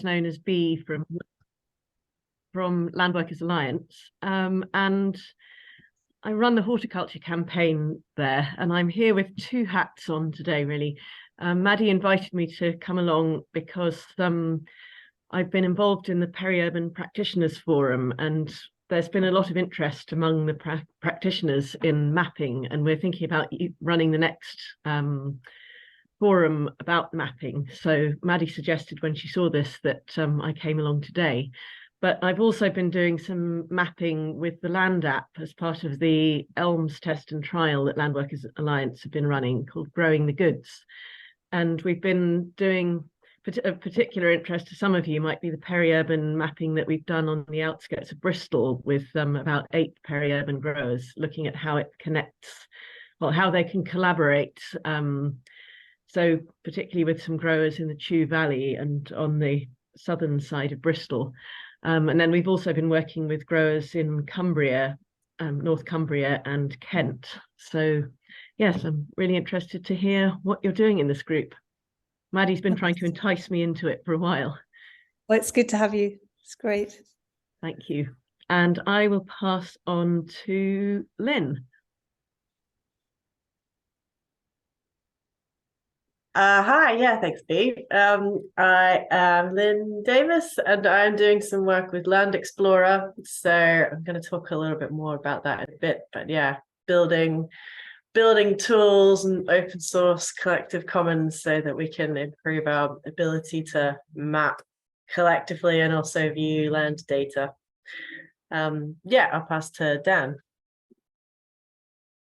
known as B from Land Workers Alliance, and I run the horticulture campaign there, and I'm here with two hats on today, really. Maddie invited me to come along because I've been involved in the Peri-Urban Practitioners Forum, and there's been a lot of interest among the practitioners in mapping, and we're thinking about running the next forum about mapping. So Maddie suggested when she saw this that I came along today. But I've also been doing some mapping with the Land app as part of the ELMS test and trial that Land Workers Alliance have been running, called Growing the Goods. And we've been doing, of particular interest to some of you might be the peri-urban mapping that we've done on the outskirts of Bristol with about 8 peri-urban growers, looking at how it connects, well, how they can collaborate. So particularly with some growers in the Chew Valley and on the southern side of Bristol. And then we've also been working with growers in Cumbria, North Cumbria and Kent. So yes, I'm really interested to hear what you're doing in this group. Maddie's been trying to entice me into it for a while. Well, it's good to have you. It's great. Thank you. And I will pass on to Lynne. Hi, yeah, thanks, Steve. I am Lynne Davis, and I'm doing some work with Land Explorer. So I'm going to talk a little bit more about that in a bit. But yeah, building tools and open source Collective Commons so that we can improve our ability to map collectively and also view land data. Yeah, I'll pass to Dan.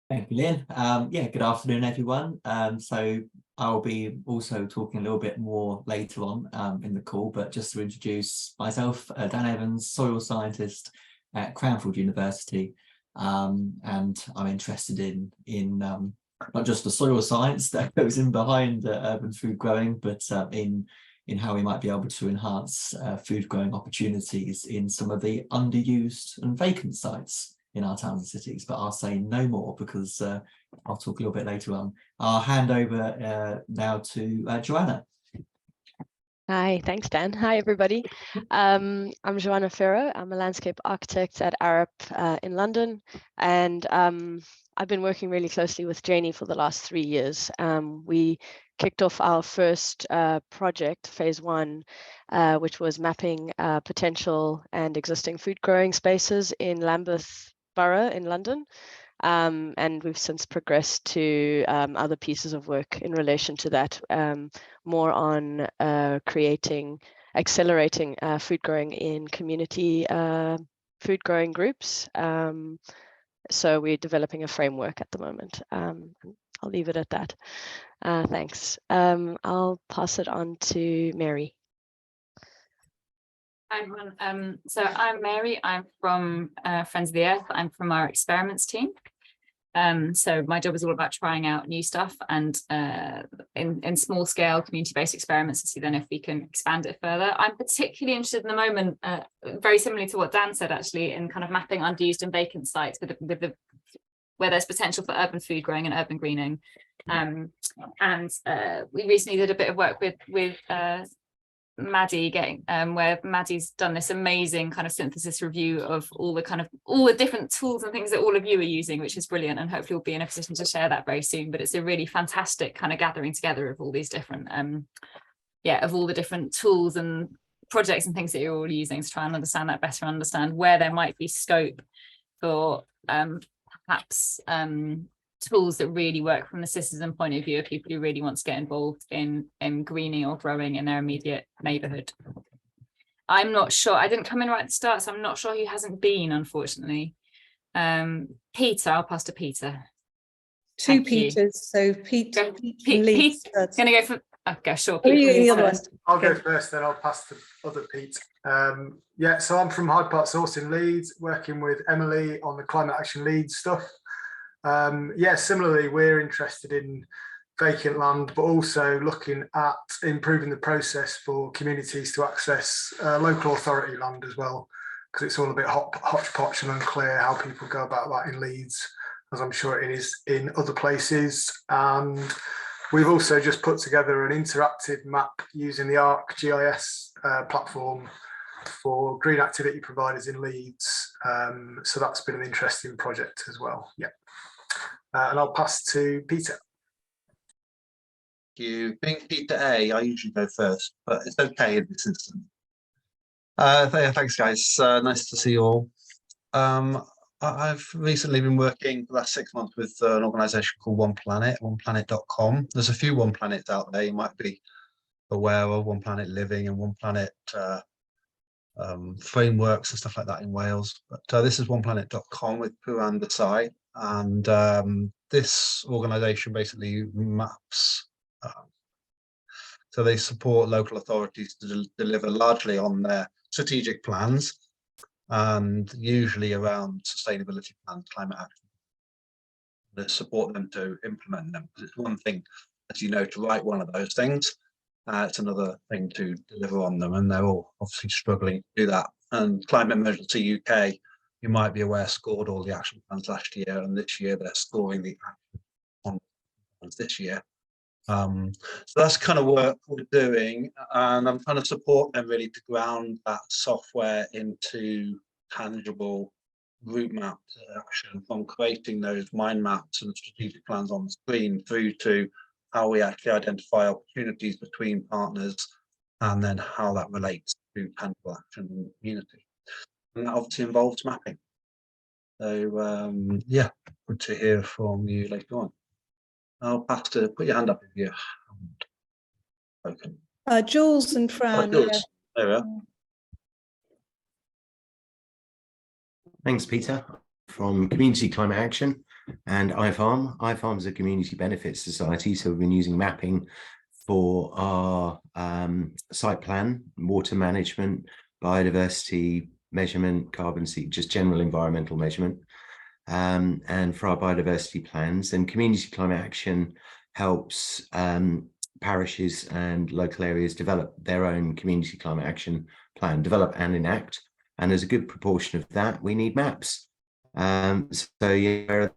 Thank you, Lynne. Yeah, good afternoon, everyone. So I'll be also talking a little bit more later on in the call, but just to introduce myself, Dan Evans, soil scientist at Cranfield University, and I'm interested in not just the soil science that goes in behind urban food growing, but in how we might be able to enhance food growing opportunities in some of the underused and vacant sites in our towns and cities. But I'll say no more because I'll talk a little bit later on. I'll hand over now to Joanna. Hi, thanks, Dan. Hi, everybody. I'm Joanna Ferro. I'm a landscape architect at Arup in London, and I've been working really closely with Janie for the last 3 years. We kicked off our first project, phase 1, which was mapping potential and existing food growing spaces in Lambeth Borough in London. And we've since progressed to other pieces of work in relation to that, more on accelerating food growing in community food growing groups. So we're developing a framework at the moment. I'll leave it at that. Thanks. I'll pass it on to Mary. Hi everyone. So I'm Mary. I'm from Friends of the Earth. I'm from our experiments team. So my job is all about trying out new stuff and in small scale community-based experiments to see then if we can expand it further. I'm particularly interested in the moment, very similarly to what Dan said actually, in kind of mapping unused and vacant sites where there's potential for urban food growing and urban greening. We recently did a bit of work with Maddie where Maddie's done this amazing kind of synthesis review of all the different tools and things that all of you are using, which is brilliant, and hopefully we'll be in a position to share that very soon. But it's a really fantastic kind of gathering together of all these different of all the different tools and projects and things that you're all using to try and understand that better, understand where there might be scope for perhaps tools that really work from the citizen point of view of people who really want to get involved in greening or growing in their immediate neighbourhood. I'm not sure, I didn't come in right at the start, so I'm not sure who hasn't been, unfortunately. Peter, I'll pass to Peter. Two Peters, so Pete's going to go for, okay, sure. I'll go first, then I'll pass to other Pete. Yeah, so I'm from Hyde Park Source in Leeds, working with Emily on the climate action Leeds stuff. Yeah, similarly, we're interested in vacant land, but also looking at improving the process for communities to access local authority land as well, because it's all a bit hodgepodge and unclear how people go about that in Leeds, as I'm sure it is in other places. And We've also just put together an interactive map using the ArcGIS platform for green activity providers in Leeds. So that's been an interesting project as well. Yeah. And I'll pass to Peter. Thank you. Being Peter A, I usually go first, but it's okay in this instance. Thanks, guys. Nice to see you all. I've recently been working for the last 6 months with an organisation called One Planet, oneplanet.com. There's a few One Planets out there you might be aware of, One Planet Living and One Planet frameworks and stuff like that in Wales. But this is oneplanet.com with Puran Desai. And this organisation basically maps. So they support local authorities to deliver largely on their strategic plans, and usually around sustainability plans, climate action. They support them to implement them. Because it's one thing, as you know, to write one of those things. It's another thing to deliver on them, and they're all obviously struggling to do that. And Climate Emergency UK, you might be aware, scored all the action plans last year, and this year they're scoring the action plans this year. So that's kind of work we're doing, and I'm trying to support them really to ground that software into tangible route map action, from creating those mind maps and strategic plans on the screen through to how we actually identify opportunities between partners, and then how that relates to tangible action in the community. And that obviously involves mapping. So yeah, good to hear from you later on. I'll pass to put your hand up if you open. Jules and Fran. Jules. Yeah. There we are. Thanks, Peter. From Community Climate Action and iFarm. iFarm is a community benefits society, so we've been using mapping for our site plan, water management, biodiversity measurement, carbon seed, just general environmental measurement. And for our biodiversity plans. And Community Climate Action helps parishes and local areas develop their own community climate action plan, develop and enact. And as a good proportion of that, we need maps. So yeah, where are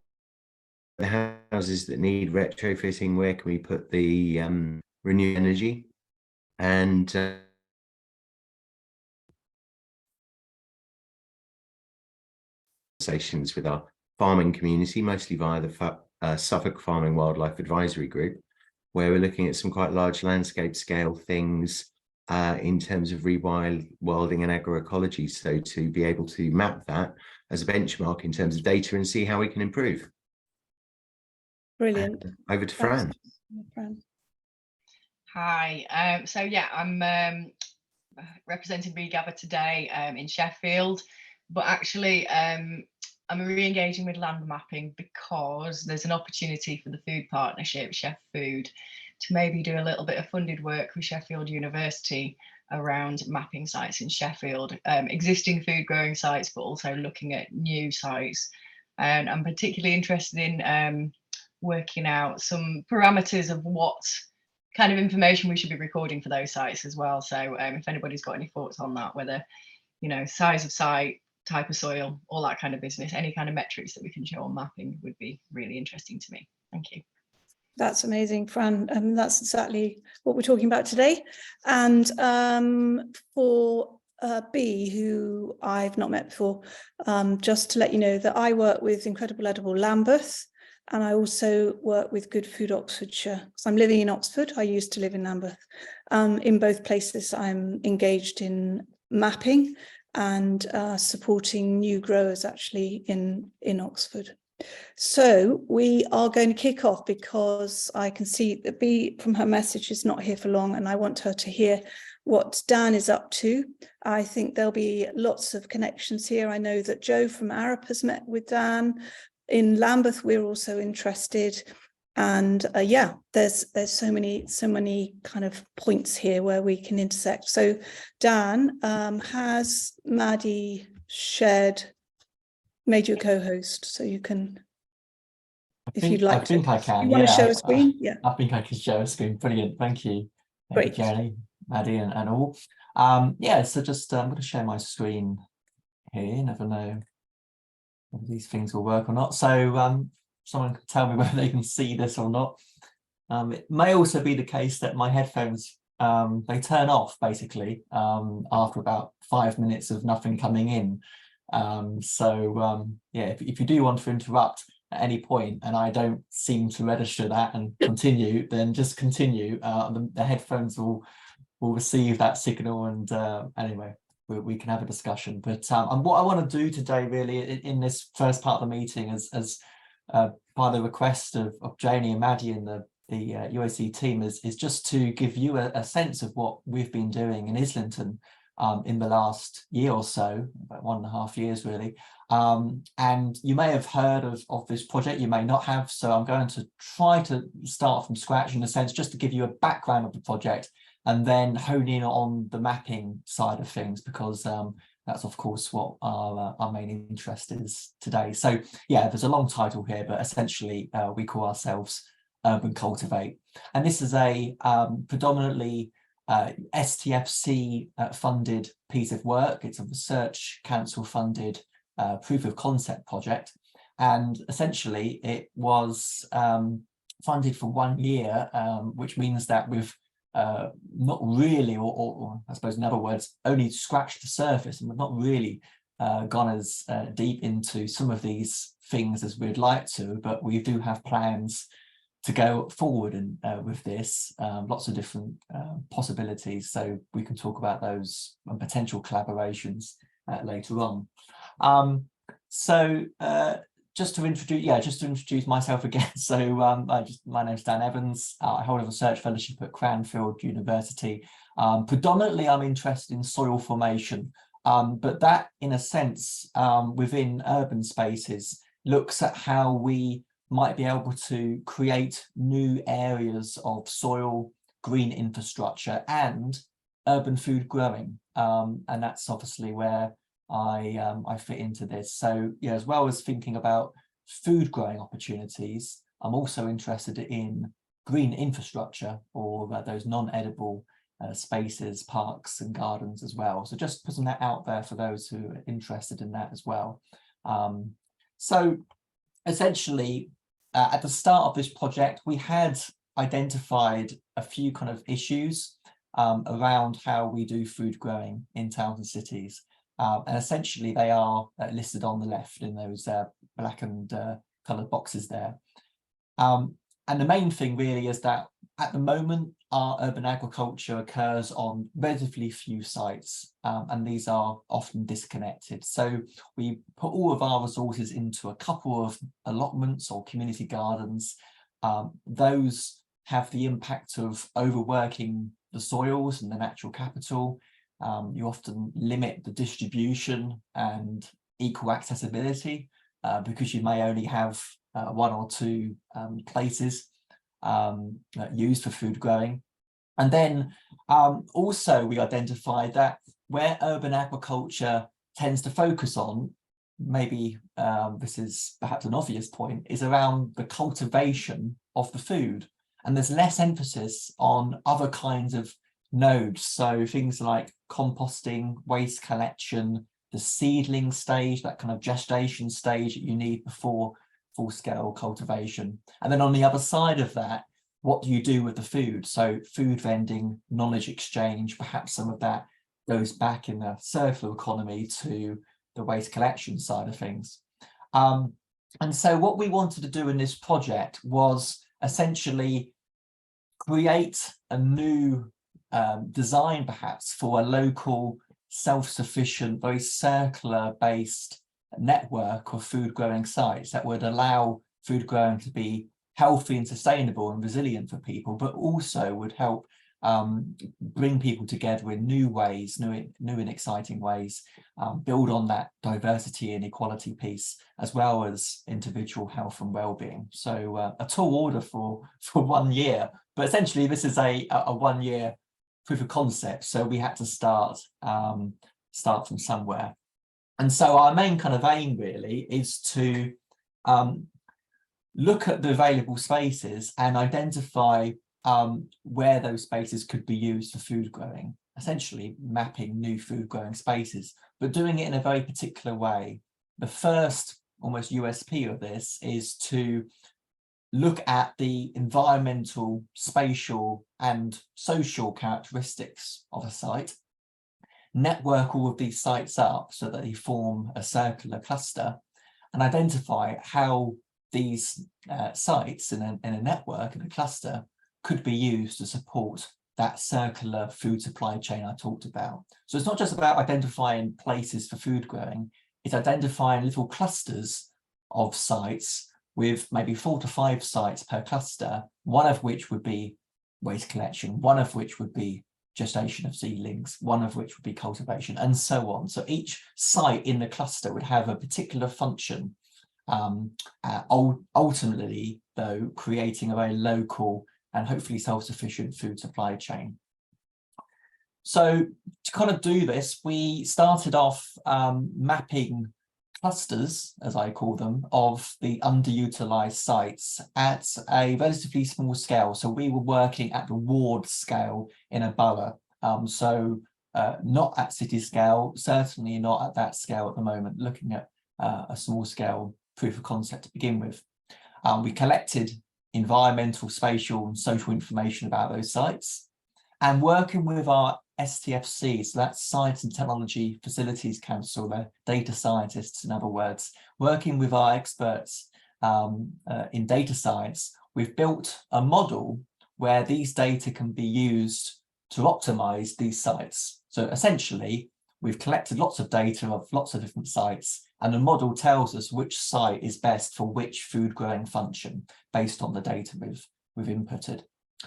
the houses that need retrofitting? Where can we put the renewable energy? And conversations with our farming community, mostly via the Suffolk Farming Wildlife Advisory Group, where we're looking at some quite large landscape scale things in terms of rewilding and agroecology. So to be able to map that as a benchmark in terms of data and see how we can improve. Brilliant. Over to Fran. Hi. So yeah, I'm representing Regather today in Sheffield, but actually I'm re-engaging with land mapping because there's an opportunity for the food partnership, Chef Food, to maybe do a little bit of funded work with Sheffield University around mapping sites in Sheffield, existing food growing sites, but also looking at new sites. And I'm particularly interested in working out some parameters of what kind of information we should be recording for those sites as well. So if anybody's got any thoughts on that, whether, you know, size of site, type of soil, all that kind of business, any kind of metrics that we can show on mapping would be really interesting to me. Thank you. That's amazing, Fran. That's exactly what we're talking about today. And for B, who I've not met before, just to let you know that I work with Incredible Edible Lambeth, and I also work with Good Food Oxfordshire. So I'm living in Oxford. I used to live in Lambeth. In both places, I'm engaged in mapping and supporting new growers actually in Oxford. So we are going to kick off because I can see that B from her message is not here for long, and I want her to hear what Dan is up to. I think there'll be lots of connections here. I know that Joe from Arup has met with Dan. In Lambeth, we're also interested. And yeah, there's so many kind of points here where we can intersect. So Dan, has Maddie made you a co-host so you can, if you'd like to. I think I can. You want to show a screen? Yeah. I think I can show a screen. Brilliant. Thank you. Great. Jenny, Maddie, and all. Yeah, so just I'm going to share my screen here. Never know whether these things will work or not. So someone can tell me whether they can see this or not. It may also be the case that my headphones, they turn off basically after about 5 minutes of nothing coming in. Yeah, if you do want to interrupt at any point and I don't seem to register that and continue, then just continue. The headphones will receive that signal, and anyway, we can have a discussion. But and what I want to do today really in this first part of the meeting, as by the request of Janie and Maddie and the UAC team, is just to give you a sense of what we've been doing in Islington in the last year or so, about 1.5 years really. And you may have heard of this project, you may not have, so I'm going to try to start from scratch in a sense, just to give you a background of the project and then hone in on the mapping side of things, because that's of course what our main interest is today. So yeah, there's a long title here, but essentially we call ourselves Urban Cultivate, and this is a predominantly STFC funded piece of work. It's a Research Council funded proof of concept project, and essentially it was funded for 1 year, which means that we've not really, or I suppose in other words, only scratched the surface, and we've not really gone as deep into some of these things as we'd like to, but we do have plans to go forward and with this, lots of different possibilities, so we can talk about those and potential collaborations later on. Just to introduce myself again. So my name's Dan Evans. I hold a research fellowship at Cranfield University. Predominantly I'm interested in soil formation, but that in a sense within urban spaces looks at how we might be able to create new areas of soil, green infrastructure and urban food growing. And that's obviously where I fit into this. So yeah, as well as thinking about food growing opportunities, I'm also interested in green infrastructure, or those non-edible spaces, parks and gardens as well. So just putting that out there for those who are interested in that as well. So essentially, at the start of this project, we had identified a few kind of issues around how we do food growing in towns and cities. And essentially they are listed on the left in those black and coloured boxes there. And the main thing really is that at the moment, our urban agriculture occurs on relatively few sites, and these are often disconnected. So we put all of our resources into a couple of allotments or community gardens. Those have the impact of overworking the soils and the natural capital. You often limit the distribution and equal accessibility because you may only have 1 or 2 places used for food growing. And then also we identified that where urban agriculture tends to focus on, maybe this is perhaps an obvious point, is around the cultivation of the food. And there's less emphasis on other kinds of nodes. So things like composting, waste collection, the seedling stage, that kind of gestation stage that you need before full-scale cultivation. And then on the other side of that, what do you do with the food? So food vending, knowledge exchange, perhaps some of that goes back in the circular economy to the waste collection side of things. And so what we wanted to do in this project was essentially create a new design perhaps for a local self-sufficient, very circular based network of food growing sites that would allow food growing to be healthy and sustainable and resilient for people, but also would help bring people together in new ways, new and exciting ways, build on that diversity and equality piece, as well as individual health and well-being. So a tall order for 1 year, but essentially this is a 1 year proof of concept. So we had to start from somewhere. And so our main kind of aim really is to look at the available spaces and identify where those spaces could be used for food growing, essentially mapping new food growing spaces, but doing it in a very particular way. The first almost USP of this is to look at the environmental, spatial and social characteristics of a site, network all of these sites up so that they form a circular cluster, and identify how these sites in a network, in a cluster, could be used to support that circular food supply chain I talked about. So it's not just about identifying places for food growing, it's identifying little clusters of sites with maybe 4 to 5 sites per cluster, one of which would be waste collection, one of which would be gestation of seedlings, one of which would be cultivation, and so on. So each site in the cluster would have a particular function, ultimately, though, creating a very local and hopefully self-sufficient food supply chain. So to kind of do this, we started off mapping clusters, as I call them, of the underutilized sites at a relatively small scale. So we were working at the ward scale in a borough. Not at city scale, certainly not at that scale at the moment, looking at a small scale proof of concept to begin with. We collected environmental, spatial and social information about those sites, and working with our STFC, so that's Science and Technology Facilities Council, the data scientists, in other words, working with our experts in data science, we've built a model where these data can be used to optimize these sites. So essentially, we've collected lots of data of lots of different sites, and the model tells us which site is best for which food growing function based on the data we've inputted.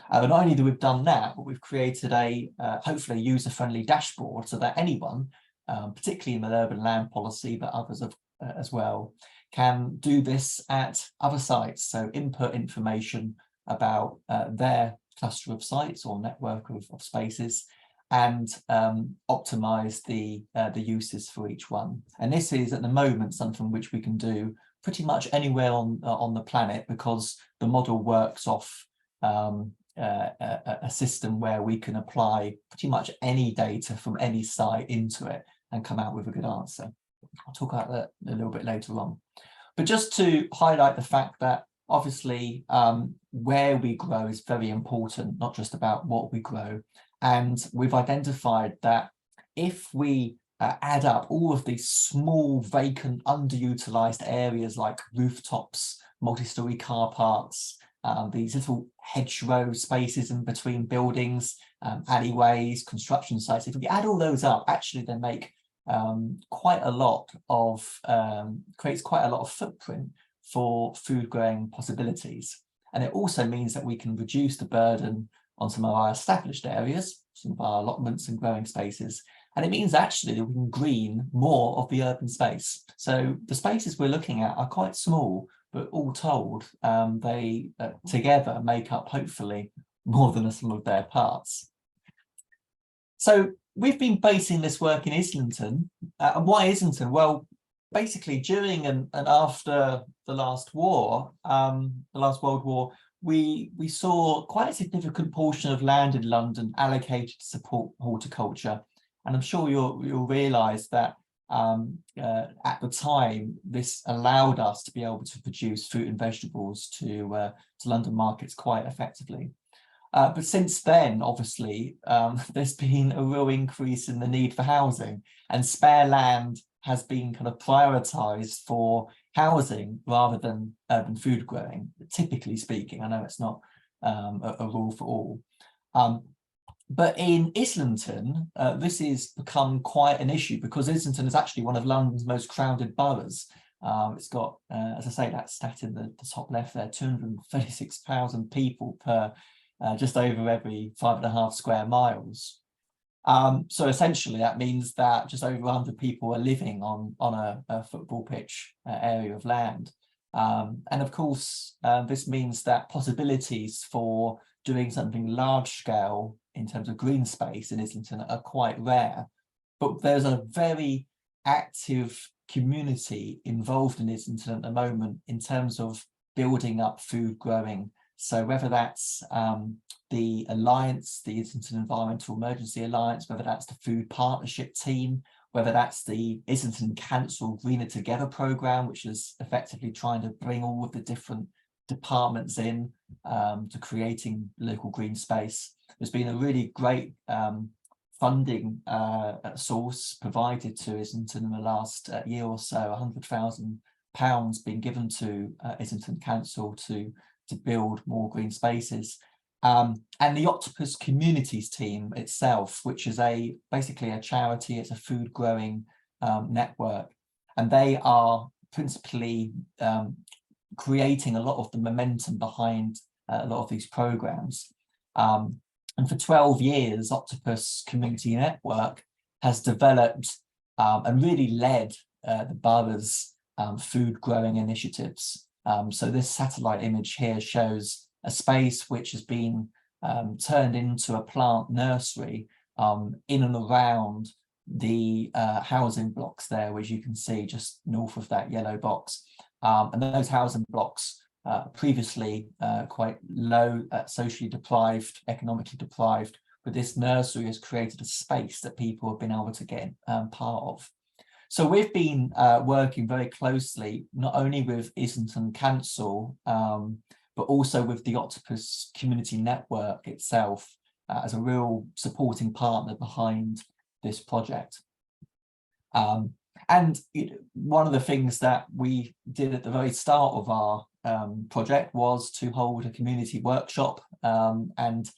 And not only that we've done that, but we've created a hopefully user-friendly dashboard so that anyone, particularly in the urban land policy, but others as well, can do this at other sites. So input information about their cluster of sites or network of spaces, and optimize the uses for each one. And this is at the moment something which we can do pretty much anywhere on the planet, because the model works off a system where we can apply pretty much any data from any site into it and come out with a good answer. I'll talk about that a little bit later on. But just to highlight the fact that obviously where we grow is very important, not just about what we grow. And we've identified that if we add up all of these small, vacant, underutilized areas like rooftops, multi-story car parks, these little hedgerow spaces in between buildings, alleyways, construction sites, if we add all those up, actually they make quite a lot of, creates quite a lot of footprint for food growing possibilities. And it also means that we can reduce the burden on some of our established areas, some of our allotments and growing spaces. And it means actually that we can green more of the urban space. So the spaces we're looking at are quite small, but all told, they together make up hopefully more than the sum of their parts. So we've been basing this work in Islington. And why Islington? Well, basically during and after the last war, the last World War, we saw quite a significant portion of land in London allocated to support horticulture. And I'm sure you'll realise that at the time, this allowed us to be able to produce fruit and vegetables to London markets quite effectively. But since then, obviously, there's been a real increase in the need for housing, and spare land has been kind of prioritised for housing rather than urban food growing, typically speaking. I know it's not a rule for all. But in Islington, this has become quite an issue, because Islington is actually one of London's most crowded boroughs. It's got, as I say, that stat in the top left there, 236,000 people per just over every 5.5 square miles. So essentially that means that just over 100 people are living on a football pitch area of land. And of course, this means that possibilities for doing something large scale in terms of green space in Islington are quite rare. But there's a very active community involved in Islington at the moment in terms of building up food growing. So whether that's the Alliance, the Islington Environmental Emergency Alliance, whether that's the Food Partnership Team, whether that's the Islington Council Greener Together programme, which is effectively trying to bring all of the different departments in to creating local green space. There's been a really great funding source provided to Islington in the last year or so, £100,000 being given to Islington Council to build more green spaces. And the Octopus Communities team itself, which is basically a charity, it's a food growing network, and they are principally creating a lot of the momentum behind a lot of these programs. And for 12 years, Octopus Community Network has developed and really led the borough's food growing initiatives. So this satellite image here shows a space which has been turned into a plant nursery in and around the housing blocks there, which you can see just north of that yellow box. And those housing blocks previously quite low, socially deprived, economically deprived, but this nursery has created a space that people have been able to get part of. So we've been working very closely, not only with Islington Council, but also with the Octopus Community Network itself as a real supporting partner behind this project. And one of the things that we did at the very start of our project was to hold a community workshop and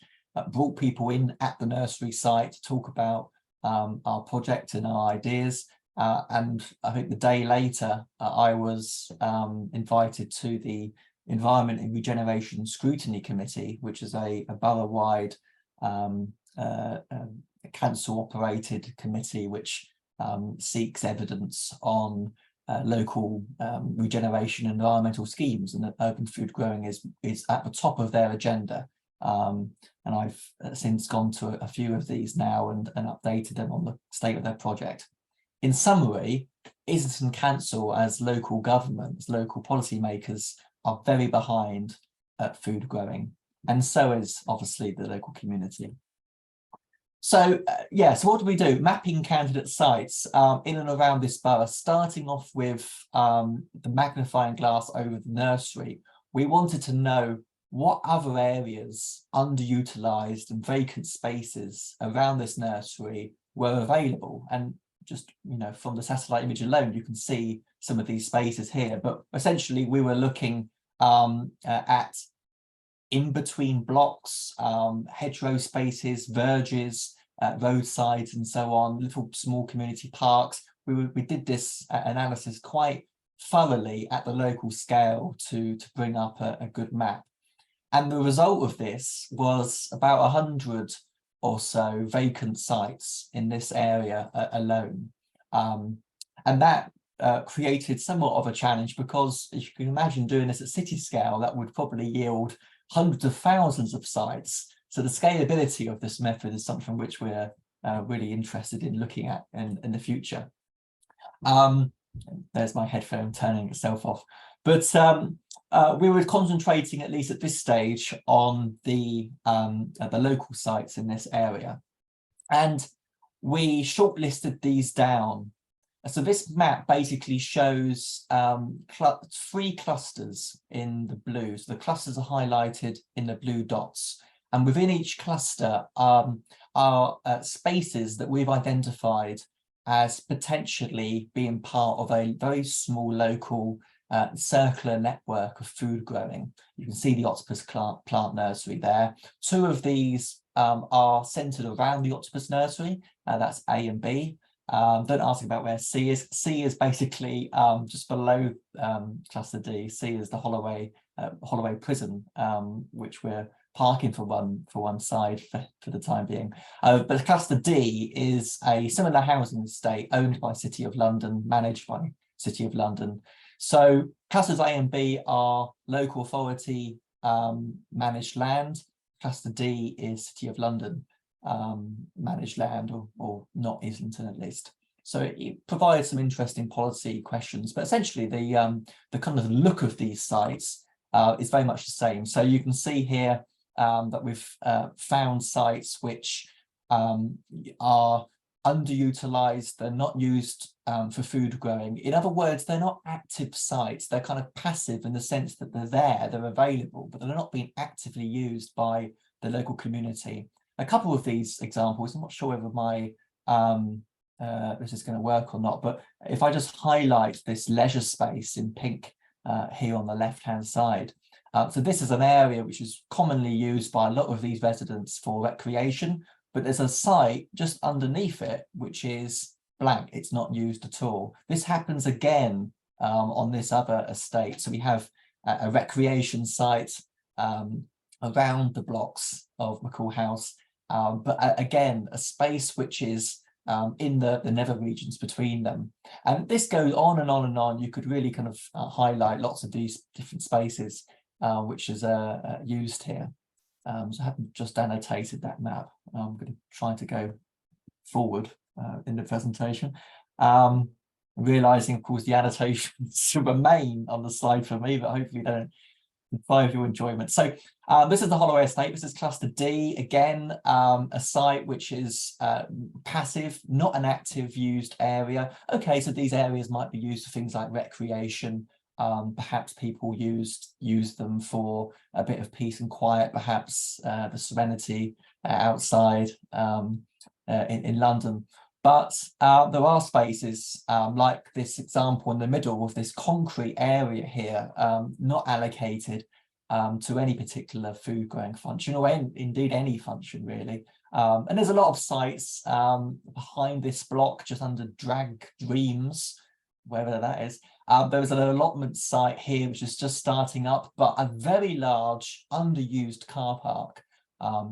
brought people in at the nursery site to talk about our project and our ideas. And I think the day later, I was invited to the Environment and Regeneration Scrutiny Committee, which is a borough-wide council-operated committee which seeks evidence on local regeneration and environmental schemes, and that urban food growing is at the top of their agenda. And I've since gone to a few of these now and updated them on the state of their project. In summary, Islington Council as local governments, local policymakers are very behind food growing, and so is obviously the local community. So so what do we do? Mapping candidate sites in and around this borough, starting off with the magnifying glass over the nursery. We wanted to know what other areas, underutilised and vacant spaces around this nursery were available. And just, from the satellite image alone, you can see some of these spaces here. But essentially, we were looking at in between blocks, hedgerow spaces, verges, roadsides and so on, little small community parks. We did this analysis quite thoroughly at the local scale to bring up a good map. And the result of this was about 100 or so vacant sites in this area alone. And that created somewhat of a challenge, because if you can imagine doing this at city scale, that would probably yield hundreds of thousands of sites. So the scalability of this method is something which we're really interested in looking at in the future. There's my headphone turning itself off. But we were concentrating, at least at this stage, on the local sites in this area. And we shortlisted these down. So this map basically shows 3 clusters in the blue. So the clusters are highlighted in the blue dots. And within each cluster are spaces that we've identified as potentially being part of a very small local circular network of food growing. You can see the Octopus plant nursery there. 2 of these are centered around the Octopus nursery. That's A and B. Don't ask about where C is. C is basically just below cluster D. C is the Holloway prison, which we're parking for one side for the time being. But cluster D is a similar housing estate owned by City of London, managed by City of London. So clusters A and B are local authority managed land. Cluster D is City of London managed land, or not Islington at least. So it provides some interesting policy questions, but essentially the kind of look of these sites is very much the same. So you can see here that we've found sites which are underutilized, they're not used for food growing. In other words, they're not active sites. They're kind of passive in the sense that they're there, they're available, but they're not being actively used by the local community. A couple of these examples, I'm not sure whether my this is going to work or not, but if I just highlight this leisure space in pink here on the left-hand side. So this is an area which is commonly used by a lot of these residents for recreation, but there's a site just underneath it which is blank. It's not used at all. This happens again on this other estate. So we have a recreation site around the blocks of McCall House, but again, a space which is in the nether regions between them. And this goes on and on and on. You could really kind of highlight lots of these different spaces which is used here. So I haven't just annotated that map. I'm going to try to go forward in the presentation. Realizing, of course, the annotations remain on the slide for me, but hopefully they don't deprive your enjoyment. So this is the Holloway Estate. This is cluster D. Again, a site which is passive, not an active used area. Okay, so these areas might be used for things like recreation. Perhaps people use them for a bit of peace and quiet, perhaps the serenity outside in London. But there are spaces like this example in the middle of this concrete area here, not allocated to any particular food growing function, or indeed any function really. And there's a lot of sites behind this block, just under Drag Dreams, wherever that is. There was an allotment site here which is just starting up, but a very large underused car park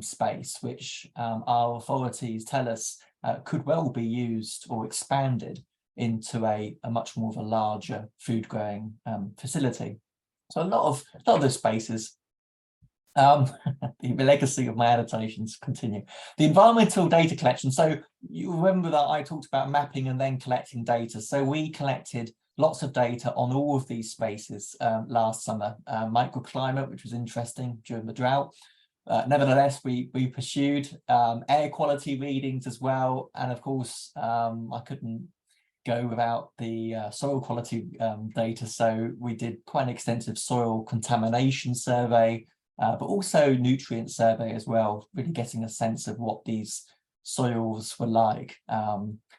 space, which our authorities tell us could well be used or expanded into a much more of a larger food growing facility. So a lot of those spaces. The legacy of my annotations continue. The environmental data collection. So you remember that I talked about mapping and then collecting data. So we collected lots of data on all of these spaces last summer. Microclimate, which was interesting during the drought. Nevertheless, we pursued air quality readings as well. And of course, I couldn't go without the soil quality data. So we did quite an extensive soil contamination survey, but also nutrient survey as well, really getting a sense of what these soils were like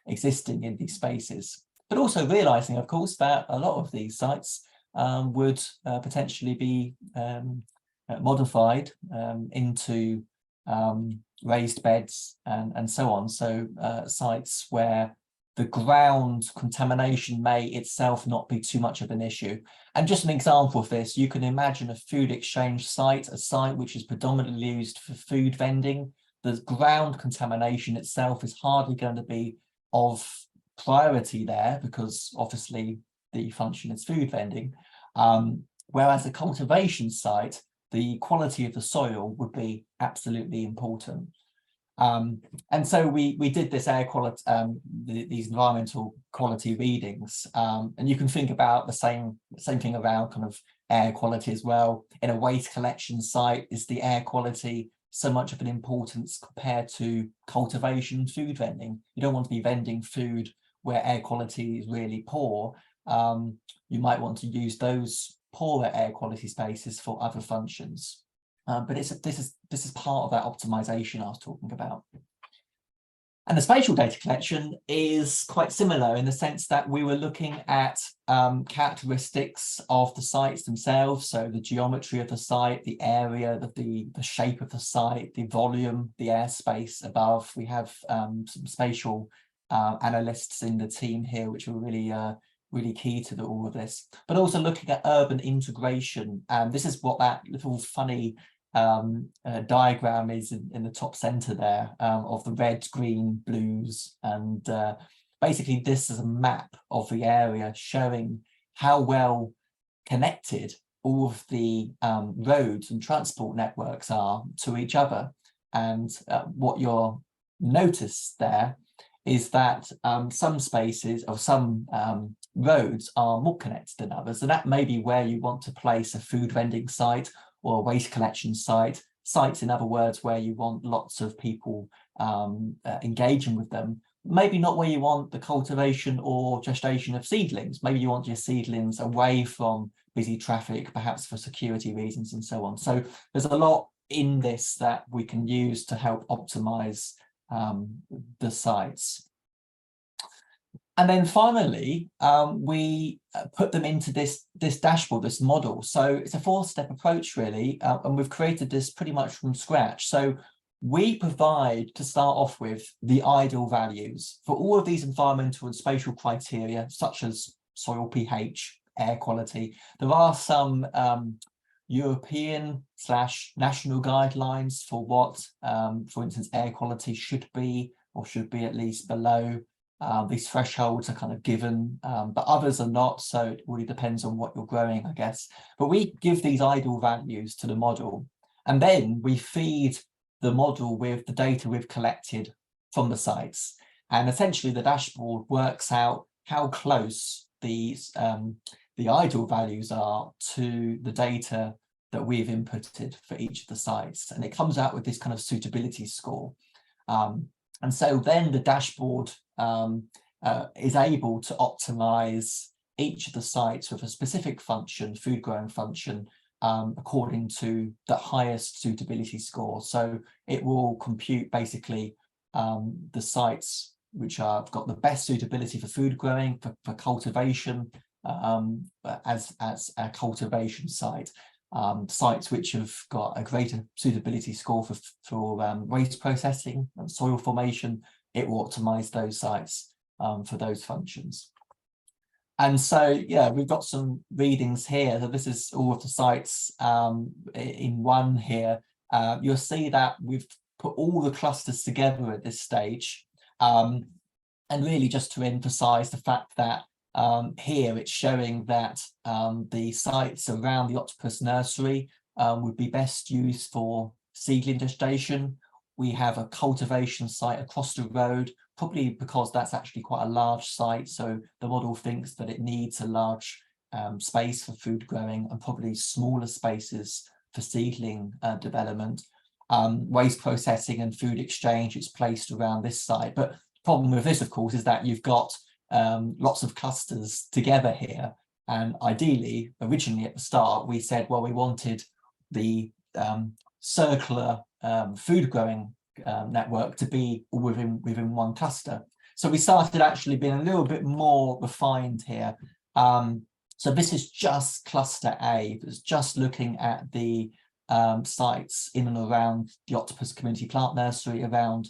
existing in these spaces. But also realizing, of course, that a lot of these sites would potentially be modified into raised beds and so on. So sites where the ground contamination may itself not be too much of an issue. And just an example of this, you can imagine a food exchange site, a site which is predominantly used for food vending. The ground contamination itself is hardly going to be of priority there because obviously the function is food vending. Whereas a cultivation site, the quality of the soil would be absolutely important. And so we did this air quality, these environmental quality readings, and you can think about the same thing around kind of air quality as well. In a waste collection site, is the air quality so much of an importance compared to cultivation food vending? You don't want to be vending food where air quality is really poor. You might want to use those poorer air quality spaces for other functions. But this is part of that optimization I was talking about. And the spatial data collection is quite similar in the sense that we were looking at characteristics of the sites themselves. So the geometry of the site, the area, the shape of the site, the volume, the airspace above. We have some spatial analysts in the team here, which were really key to all of this, but also looking at urban integration. This is what that little funny diagram is in the top center there, of the red, green, blues, and basically this is a map of the area showing how well connected all of the roads and transport networks are to each other. And what you'll notice there is that some spaces or some roads are more connected than others. And that may be where you want to place a food vending site or a waste collection site. Sites, in other words, where you want lots of people engaging with them maybe not where you want the cultivation or gestation of seedlings. Maybe you want your seedlings away from busy traffic, perhaps for security reasons and so on. So there's a lot in this that we can use to help optimize the sites. And then finally, we put them into this dashboard, this model. So it's a 4-step approach, really, and we've created this pretty much from scratch. So we provide, to start off with, the ideal values for all of these environmental and spatial criteria, such as soil pH, air quality. There are some European/national guidelines for what, for instance, air quality should be, or should be at least below. These thresholds are kind of given, but others are not, so it really depends on what you're growing, I guess. But we give these ideal values to the model, and then we feed the model with the data we've collected from the sites. And essentially the dashboard works out how close these the ideal values are to the data that we've inputted for each of the sites. And it comes out with this kind of suitability score. And so then the dashboard is able to optimize each of the sites with a specific function, food growing function, according to the highest suitability score. So it will compute basically the sites which have got the best suitability for food growing, for cultivation, as a cultivation site. Sites which have got a greater suitability score for waste processing and soil formation, it will optimize those sites for those functions. And so, yeah, we've got some readings here. So this is all of the sites in one here. You'll see that we've put all the clusters together at this stage. And really just to emphasize the fact that here it's showing that the sites around the octopus nursery would be best used for seedling gestation. We have a cultivation site across the road, probably because that's actually quite a large site. So the model thinks that it needs a large space for food growing and probably smaller spaces for seedling development. Waste processing and food exchange is placed around this site. But the problem with this, of course, is that you've got lots of clusters together here. And ideally, originally at the start, we said, well, we wanted the circular food growing network to be within one cluster. So we started actually being a little bit more refined here. So this is just cluster A. It's just looking at the sites in and around the Octopus Community Plant Nursery around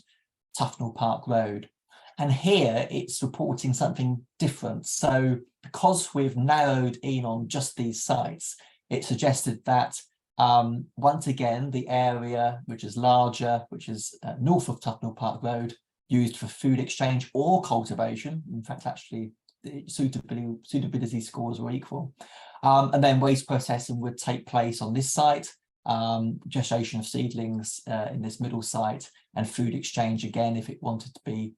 Tufnell Park Road. And here it's reporting something different. So because we've narrowed in on just these sites, it suggested that once again, the area which is larger, which is north of Tufnell Park Road, used for food exchange or cultivation. In fact, actually, the suitability scores were equal. And then waste processing would take place on this site, gestation of seedlings in this middle site, and food exchange again, if it wanted to be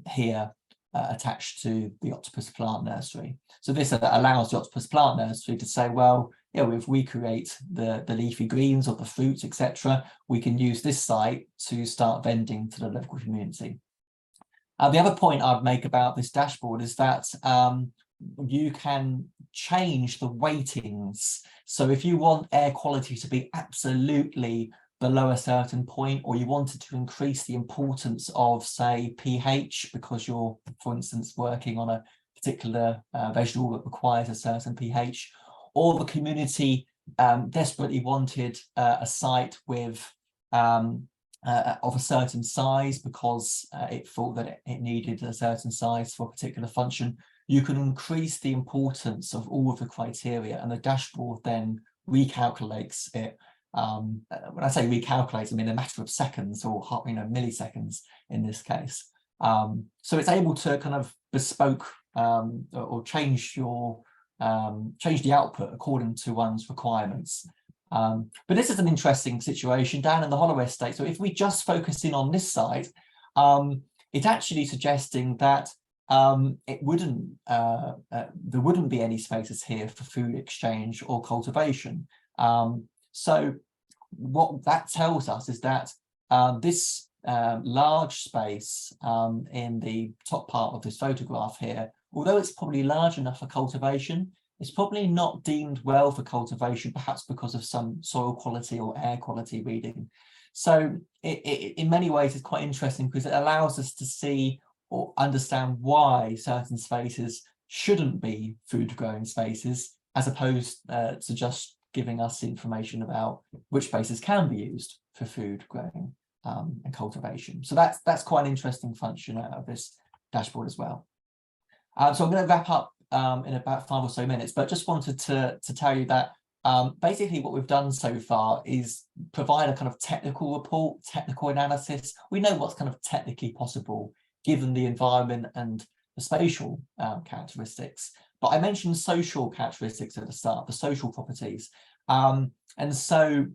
here attached to the Octopus Plant Nursery. So this allows the Octopus Plant Nursery to say, well, yeah, if we create the leafy greens or the fruits, etc., we can use this site to start vending to the local community. The other point I'd make about this dashboard is that you can change the weightings. So if you want air quality to be absolutely below a certain point, or you wanted to increase the importance of, say, pH, because you're, for instance, working on a particular vegetable that requires a certain pH, or the community desperately wanted a site with of a certain size because it thought that it needed a certain size for a particular function, you can increase the importance of all of the criteria, and the dashboard then recalculates it. When I say recalculate, I mean a matter of seconds or milliseconds in this case. So it's able to kind of bespoke or change the output according to one's requirements. But this is an interesting situation down in the Hollow Estate. So if we just focus in on this side, it's actually suggesting that there wouldn't be any spaces here for food exchange or cultivation. So what that tells us is that this large space in the top part of this photograph here, although it's probably large enough for cultivation, it's probably not deemed well for cultivation, perhaps because of some soil quality or air quality reading. So in many ways, it's quite interesting because it allows us to see or understand why certain spaces shouldn't be food growing spaces, as opposed to just giving us information about which spaces can be used for food growing and cultivation. So that's quite an interesting function out of this dashboard as well. So I'm going to wrap up in about 5 or so minutes, but just wanted to tell you that basically what we've done so far is provide a kind of technical report, technical analysis. We know what's kind of technically possible given the environment and the spatial characteristics. But I mentioned social characteristics at the start, the social properties. And so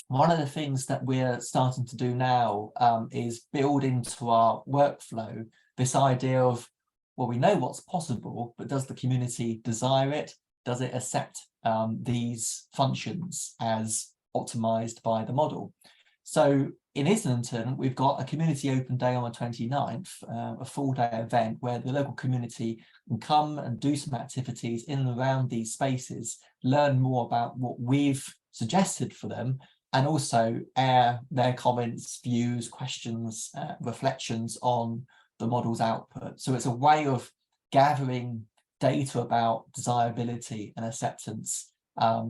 one of the things that we're starting to do now is build into our workflow this idea of, well, we know what's possible, but does the community desire it? Does it accept these functions as optimized by the model? So in Islington, we've got a community open day on the 29th, a full day event where the local community can come and do some activities in and around these spaces, learn more about what we've suggested for them, and also air their comments, views, questions, reflections on the model's output. So it's a way of gathering data about desirability and acceptance,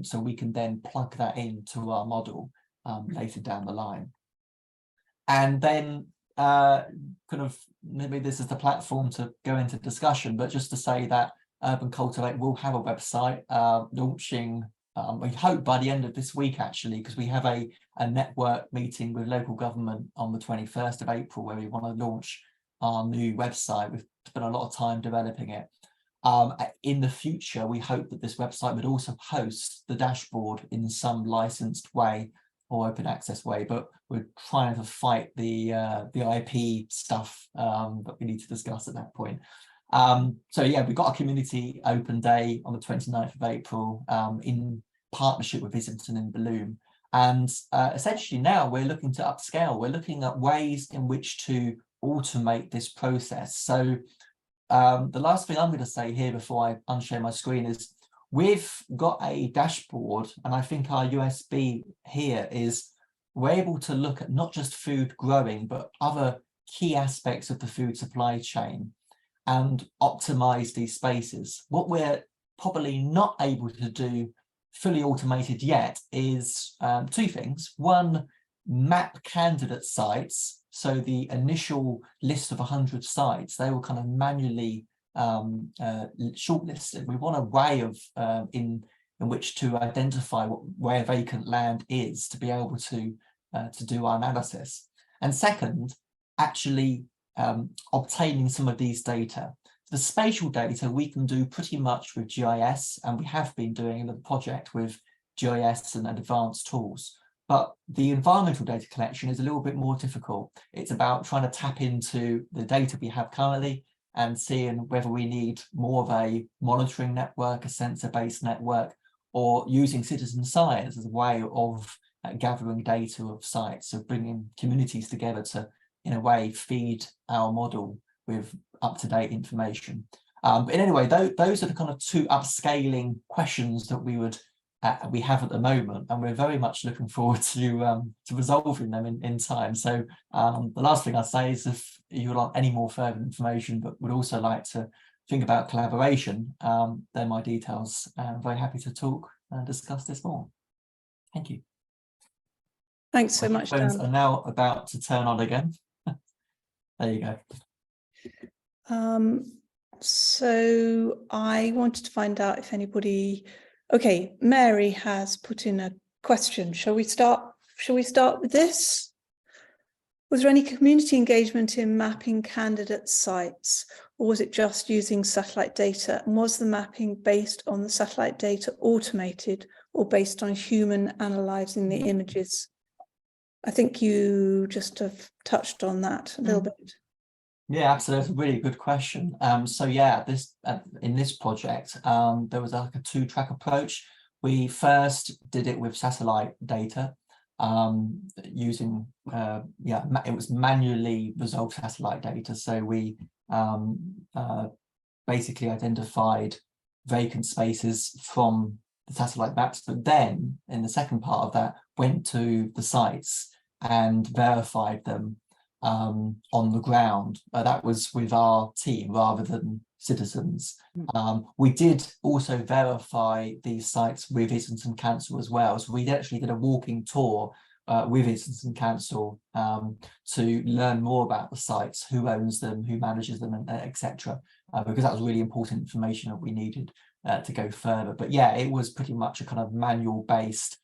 so we can then plug that into our model later down the line. And then kind of maybe this is the platform to go into discussion, but just to say that Urban Cultivate will have a website launching, we hope by the end of this week actually, because we have a network meeting with local government on the 21st of April where we want to launch our new website. We've spent a lot of time developing it. In the future, we hope that this website would also host the dashboard in some licensed way or open access way, but we're trying to fight the IP stuff that we need to discuss at that point. So yeah, we've got a community open day on the 29th of April in partnership with Islington and Bloom. And essentially now we're looking to upscale. We're looking at ways in which to automate this process. So the last thing I'm going to say here before I unshare my screen is we've got a dashboard, and I think our USB here is we're able to look at not just food growing, but other key aspects of the food supply chain and optimize these spaces. What we're probably not able to do fully automated yet is two things. One, map candidate sites. So the initial list of 100 sites, they were kind of manually shortlisted. We want a way of in which to identify where vacant land is to be able to do our analysis. And second, actually obtaining some of these data. The spatial data we can do pretty much with GIS, and we have been doing in the project with GIS and advanced tools. But the environmental data collection is a little bit more difficult. It's about trying to tap into the data we have currently and seeing whether we need more of a monitoring network, a sensor-based network, or using citizen science as a way of gathering data of sites, so bringing communities together to, in a way, feed our model with up-to-date information. But anyway, those are the kind of two upscaling questions that we have at the moment, and we're very much looking forward to resolving them in time. So the last thing I'd say is if you would like any more further information, but would also like to think about collaboration, they're my details. I'm very happy to talk and discuss this more. Thank you. Thanks so much, Dan. Are now about to turn on again. There you go. So I wanted to find out if anybody. Okay, Mary has put in a question. Shall we start with this? Was there any community engagement in mapping candidate sites, or was it just using satellite data? And was the mapping based on the satellite data automated or based on human analysing the images? I think you just have touched on that a little bit. Yeah, absolutely. That's a really good question. So yeah, in this project, there was like a two-track approach. We first did it with satellite data, using it was manually resolved satellite data. So we basically identified vacant spaces from the satellite maps, but then in the second part of that went to the sites and verified them on the ground. That was with our team rather than citizens. We did also verify these sites with Islington Council as well. So we actually did a walking tour with Islington Council to learn more about the sites, who owns them, who manages them, and etc. Because that was really important information that we needed to go further. But yeah, it was pretty much a kind of manual-based,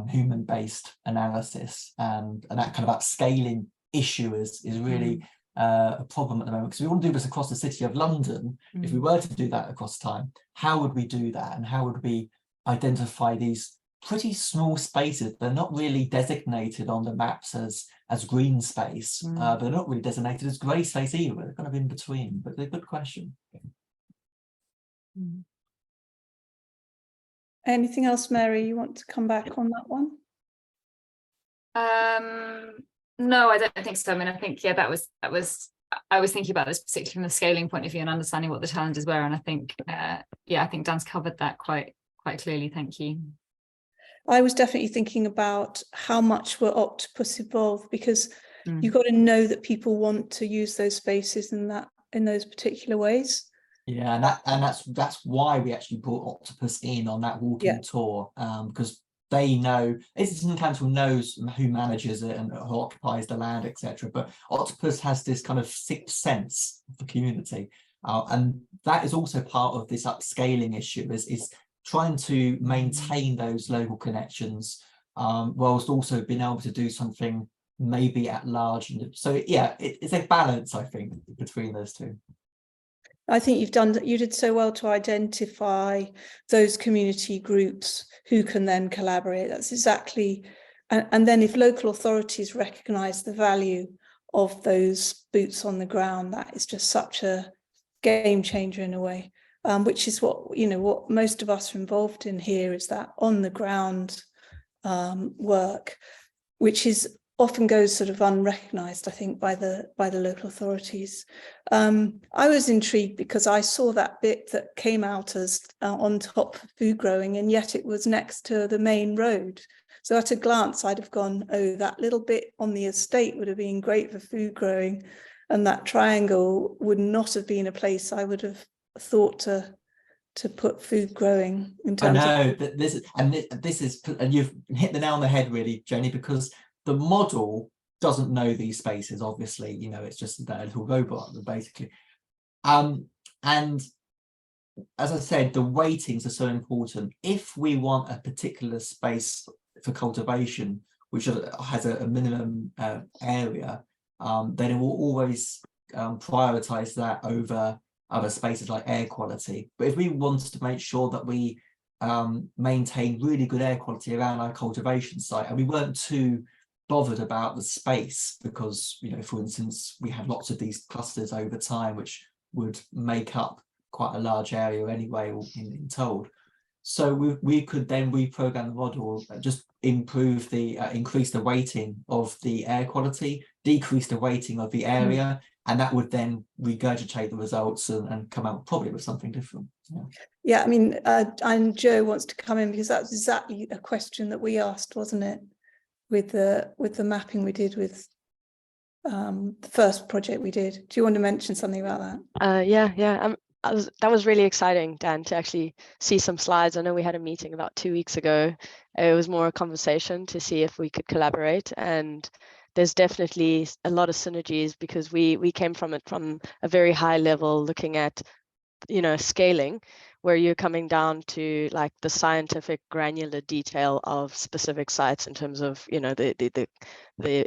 human-based analysis, and that kind of upscaling issue is really a problem at the moment, because we want to do this across the City of London. If we were to do that across time, how would we do that, and how would we identify these pretty small spaces? They're not really designated on the maps as green space, but they're not really designated as grey space either. They're kind of in between, but they're a good question. Anything else, Mary, you want to come back on that one? No, I don't think so. I mean, I think, yeah, that was I was thinking about this particularly from the scaling point of view and understanding what the challenges were. And I think, yeah, I think Dan's covered that quite clearly. Thank you. I was definitely thinking about how much will Octopus evolve, because you've got to know that people want to use those spaces in those particular ways. Yeah, and that's why we actually brought Octopus in on that walking tour, because they know, Islington Council knows who manages it and who occupies the land, etc. But Octopus has this kind of sixth sense of the community, and that is also part of this upscaling issue. Is trying to maintain those local connections, whilst also being able to do something maybe at large. So yeah, it's a balance, I think, between those two. I think you did so well to identify those community groups who can then collaborate. That's exactly, and then if local authorities recognise the value of those boots on the ground, that is just such a game changer in a way, which is what most of us are involved in here, is that on the ground work, which is often goes sort of unrecognised, I think, by the local authorities. I was intrigued because I saw that bit that came out as on top for food growing, and yet it was next to the main road. So at a glance, I'd have gone, oh, that little bit on the estate would have been great for food growing, and that triangle would not have been a place I would have thought to put food growing in terms of. This is, and you've hit the nail on the head, really, Jenny, because the model doesn't know these spaces, obviously, it's just that little robot, basically. And as I said, the weightings are so important. If we want a particular space for cultivation, which has a minimum area, then it will always prioritize that over other spaces like air quality. But if we wanted to make sure that we maintain really good air quality around our cultivation site, and we weren't too bothered about the space, because for instance, we had lots of these clusters over time which would make up quite a large area anyway, in told. So we could then reprogram the model, just increase the weighting of the air quality, decrease the weighting of the area, and that would then regurgitate the results and come out probably with something different. Yeah, I mean, and Joe wants to come in, because that's exactly a question that we asked, wasn't it? With the mapping we did with the first project we did. Do you want to mention something about that? Yeah. That was really exciting, Dan, to actually see some slides. I know we had a meeting about 2 weeks ago. It was more a conversation to see if we could collaborate, and there's definitely a lot of synergies, because we came from it from a very high level, looking at scaling, where you're coming down to like the scientific granular detail of specific sites in terms of the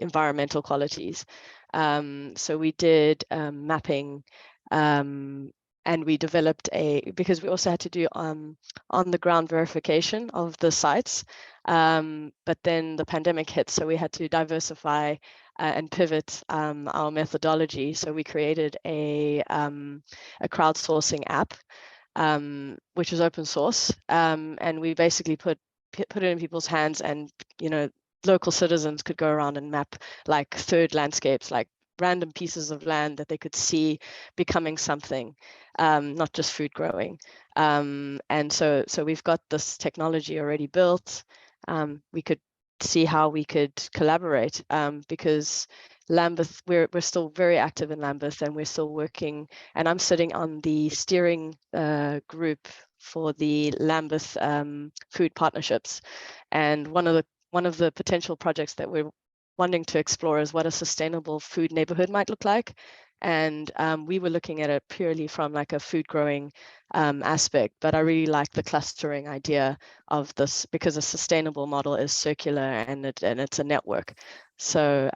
environmental qualities. So we did mapping, and we developed because we also had to do on the ground verification of the sites, but then the pandemic hit, so we had to diversify and pivot our methodology. So we created a crowdsourcing app, which is open source, and we basically put it in people's hands, and local citizens could go around and map like third landscapes, like random pieces of land that they could see becoming something, not just food growing. And so we've got this technology already built. We could see how we could collaborate, because Lambeth, we're still very active in Lambeth, and we're still working, and I'm sitting on the steering group for the Lambeth food partnerships. And one of the potential projects that we're wanting to explore is what a sustainable food neighborhood might look like. And we were looking at it purely from like a food growing aspect, but I really like the clustering idea of this, because a sustainable model is circular and it's a network. So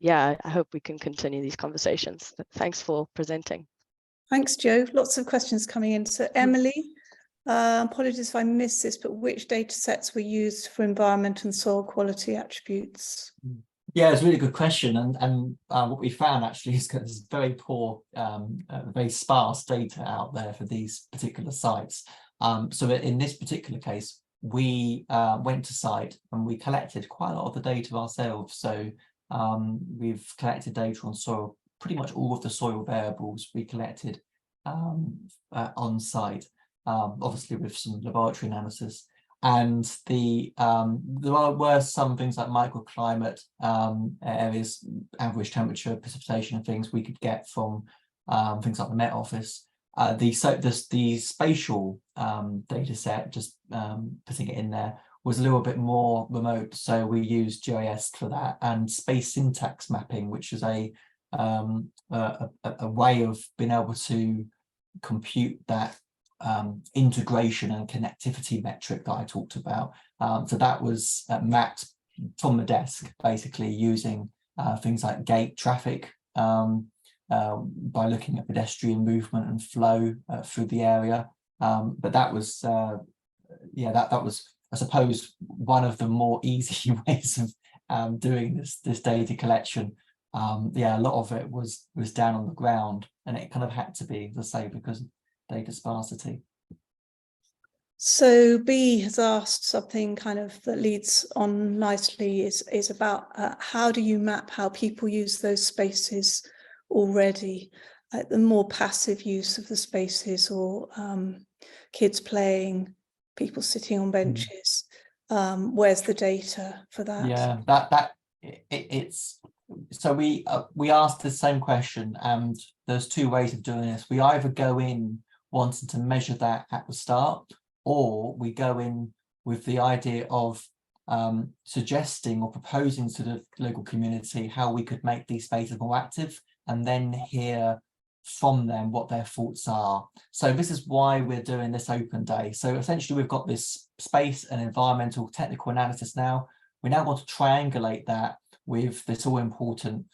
yeah, I hope we can continue these conversations. Thanks for presenting. Thanks, Joe. Lots of questions coming in. So Emily, apologies if I missed this, but which data sets were used for environment and soil quality attributes? Yeah, it's a really good question, and what we found actually is that there's very poor, very sparse data out there for these particular sites. So in this particular case, we went to site and we collected quite a lot of the data ourselves. So we've collected data on soil, pretty much all of the soil variables we collected on site, obviously with some laboratory analysis. And there were some things like microclimate areas, average temperature, precipitation, and things we could get from things like the Met Office. The spatial data set, just putting it in there, was a little bit more remote. So we used GIS for that, and space syntax mapping, which is a way of being able to compute that integration and connectivity metric that I talked about. So that was mapped from the desk, basically using things like gate traffic, by looking at pedestrian movement and flow through the area. But that was, that was, I suppose, one of the more easy ways of doing this data collection. A lot of it was down on the ground, and it kind of had to be, as I say, because of data sparsity. So B has asked something kind of that leads on nicely, is about how do you map how people use those spaces already, the more passive use of the spaces, or kids playing, people sitting on benches. Where's the data for that? Yeah, it's so we asked the same question, and there's two ways of doing this. We either go in wanting to measure that at the start, or we go in with the idea of suggesting or proposing to the local community how we could make these spaces more active, and then hear from them what their thoughts are. So this is why we're doing this open day. So essentially we've got this space and environmental technical analysis now. We now want to triangulate that with this all important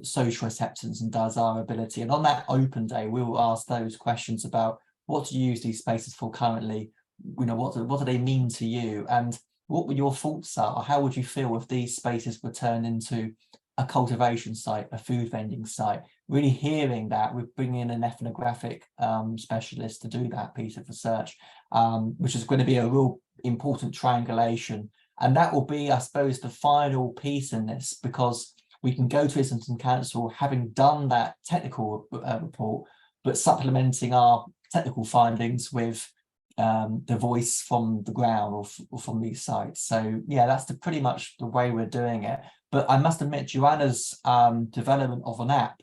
social acceptance and desirability. And on that open day, we will ask those questions about what do you use these spaces for currently? What do they mean to you? And what were your thoughts are? How would you feel if these spaces were turned into a cultivation site, a food vending site? Really hearing that, we're bringing in an ethnographic specialist to do that piece of research, which is going to be a real important triangulation. And that will be, I suppose, the final piece in this, because we can go to Islington Council having done that technical report, but supplementing our technical findings with the voice from the ground or from these sites. So yeah, that's pretty much the way we're doing it. But I must admit, Joanna's development of an app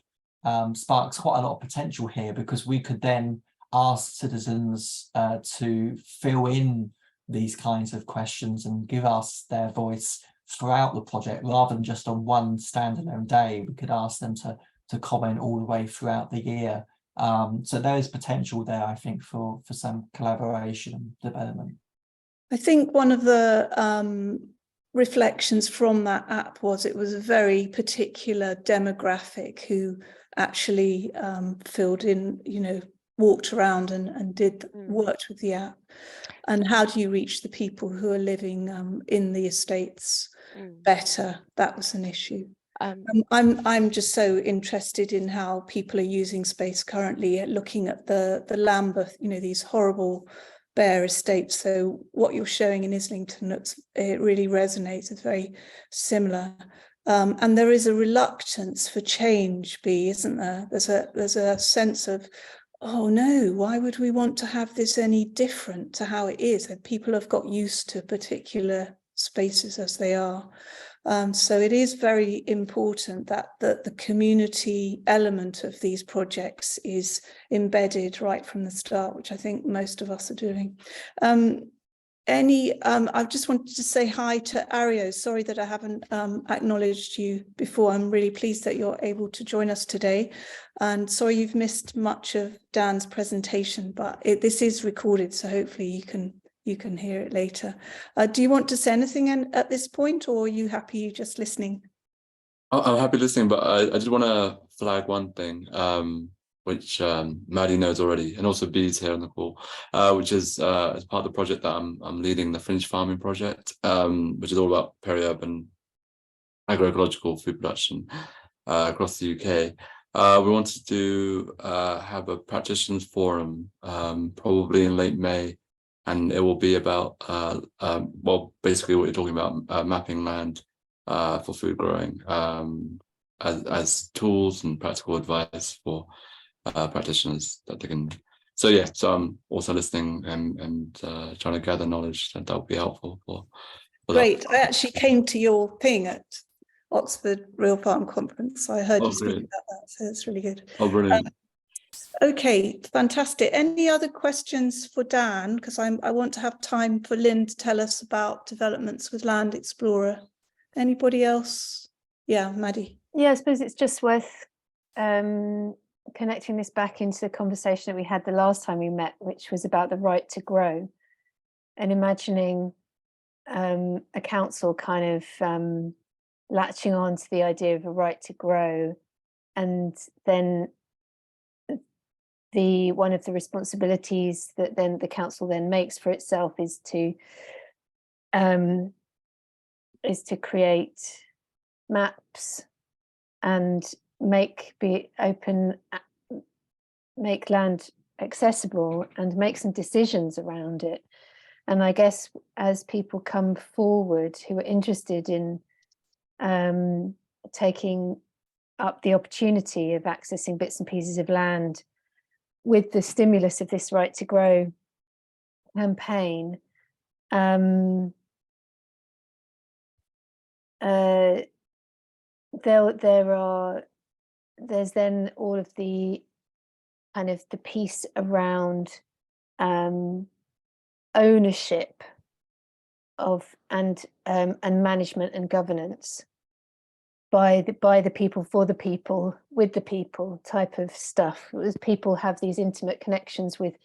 sparks quite a lot of potential here, because we could then ask citizens to fill in these kinds of questions and give us their voice throughout the project, rather than just on one standalone day. We could ask them to comment all the way throughout the year. So there is potential there, I think, for some collaboration and development. I think one of the reflections from that app was it was a very particular demographic who actually filled in, walked around and worked with the app. And how do you reach the people who are living in the estates better? That was an issue. I'm just so interested in how people are using space currently, looking at the Lambeth, these horrible bare estates. So what you're showing in Islington it really resonates. It's very similar. And there is a reluctance for change, isn't there? There's a sense of, oh no, why would we want to have this any different to how it is? And people have got used to particular spaces as they are. So it is very important that the community element of these projects is embedded right from the start, which I think most of us are doing. I just wanted to say hi to Ario. Sorry that I haven't acknowledged you before. I'm really pleased that you're able to join us today. And sorry you've missed much of Dan's presentation, but this is recorded, so hopefully you can hear it later. Do you want to say anything at this point, or are you happy just listening? I'm happy listening, but I just want to flag one thing, which Maddie knows already, and also Bee's here on the call, which is as part of the project that I'm leading, the Fringe Farming Project, which is all about peri-urban agroecological food production across the UK. We wanted to have a practitioners forum probably in late May, and it will be about, well, basically what you're talking about, mapping land for food growing as tools and practical advice for practitioners that they can. So yeah, so I'm also listening and trying to gather knowledge that will be helpful for Great. that. I actually came to your thing at Oxford Real Farm Conference. So I heard you speak about that, so it's really good. Oh, brilliant. Okay, fantastic. Any other questions for Dan? Because I want to have time for Lynne to tell us about developments with Land Explorer. Anybody else? Yeah, Maddie. Yeah, I suppose it's just worth connecting this back into the conversation that we had the last time we met, which was about the right to grow, and imagining a council kind of latching on to the idea of a right to grow, and then one of the responsibilities that then the council then makes for itself is to create maps and make land accessible and make some decisions around it. And I guess as people come forward who are interested in taking up the opportunity of accessing bits and pieces of land with the stimulus of this Right to Grow campaign, there's then all of the kind of the piece around ownership of and management and governance by the people, for the people, with the people type of stuff. As people have these intimate connections with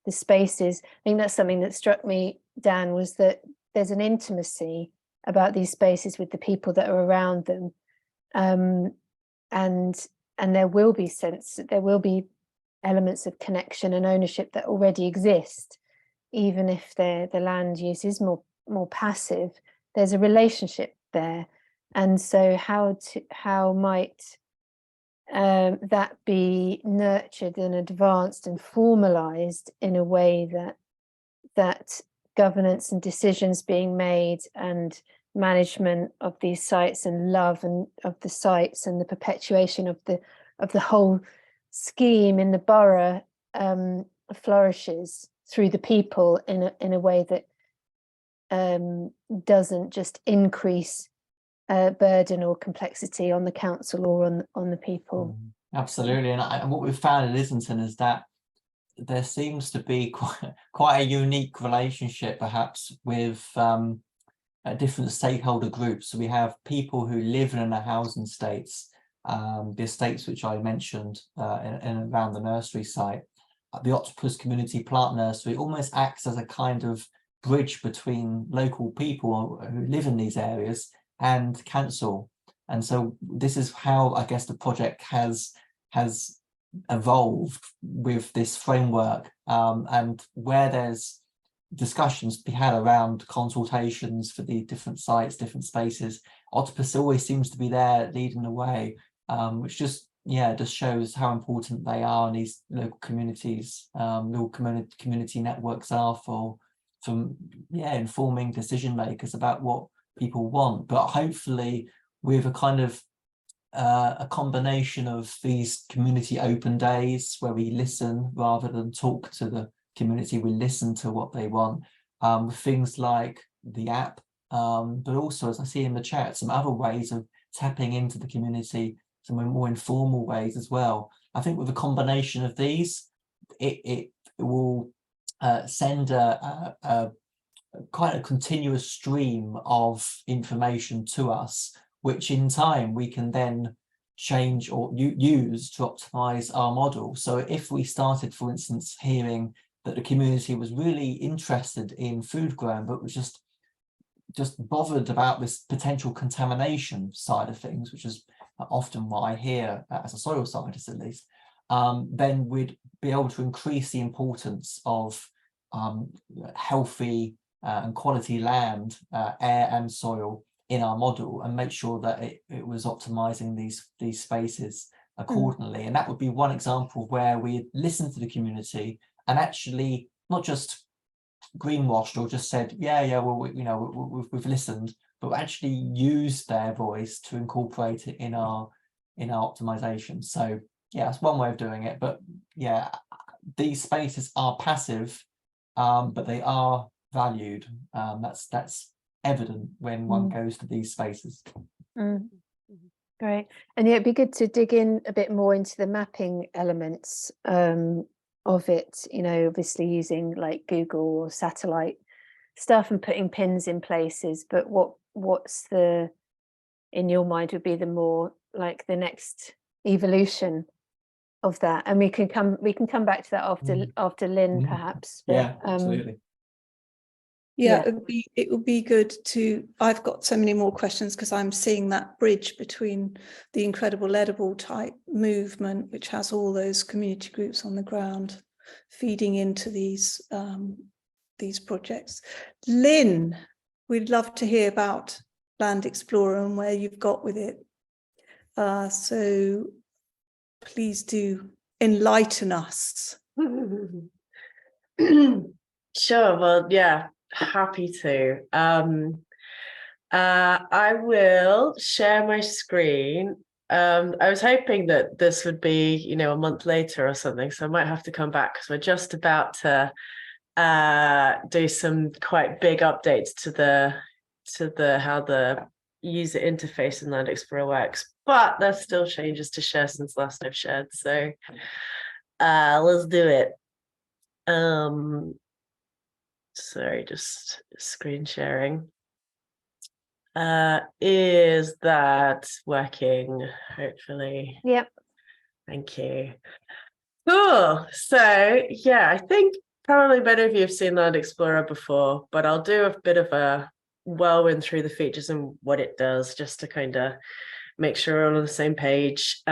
the spaces. I think that's something that struck me, Dan, was that there's an intimacy about these spaces with the people that are around them, and there will be elements of connection and ownership that already exist, even if the land use is more passive. There's a relationship there, and so how might that be nurtured and advanced and formalized in a way that governance and decisions being made and management of these sites and love and of the sites and the perpetuation of the whole scheme in the borough flourishes through the people in a way that doesn't just increase burden or complexity on the council or on the people. Absolutely, and what we've found in Islington is that there seems to be quite a unique relationship, perhaps, with different stakeholder groups. So we have people who live in the housing estates, the estates which I mentioned in and around the nursery site. The Octopus Community Plant Nursery almost acts as a kind of bridge between local people who live in these areas and council. And so this is how, I guess, the project has evolved with this framework, and where there's discussions to be had around consultations for the different sites, different spaces, Octopus always seems to be there leading the way, which just just shows how important they are, and these local communities, little community networks are for informing decision makers about what people want. But hopefully with a kind of a combination of these community open days where we listen rather than talk to the community, we listen to what they want, things like the app, but also, as I see in the chat, some other ways of tapping into the community, some more informal ways as well. I think with a combination of these, it will send quite a continuous stream of information to us, which in time we can then change or use to optimize our model. So if we started, for instance, hearing that the community was really interested in food growing, but was just bothered about this potential contamination side of things, which is often what I hear as a soil scientist at least, then we'd be able to increase the importance of healthy and quality land, air and soil in our model, and make sure that it was optimizing these spaces accordingly. And that would be one example of where we listen to the community and actually not just greenwashed or just said, well, we've listened, but actually used their voice to incorporate it in our optimization. So yeah, that's one way of doing it. But yeah, these spaces are passive, but they are valued. That's evident when one goes to these spaces. Great. And yeah, it'd be good to dig in a bit more into the mapping elements of it, obviously using like Google or satellite stuff and putting pins in places, but what's the, in your mind, would be the more like the next evolution of that? And we can come back to that after Lynne, perhaps. But, yeah, absolutely. Yeah, it would be good to, I've got so many more questions because I'm seeing that bridge between the incredible edible type movement, which has all those community groups on the ground feeding into these projects. Lynne, we'd love to hear about Land Explorer and where you've got with it. So please do enlighten us. Sure, well, yeah. Happy to. I will share my screen. I was hoping that this would be, a month later or something, so I might have to come back because we're just about to do some quite big updates to the how the user interface in Land Explorer works. But there's still changes to share since last I've shared, so let's do it. Sorry, just screen sharing. Is that working? Hopefully. Yep. Thank you. Cool. So yeah, I think probably many of you have seen Land Explorer before, but I'll do a bit of a whirlwind through the features and what it does, just to kind of make sure we're all on the same page.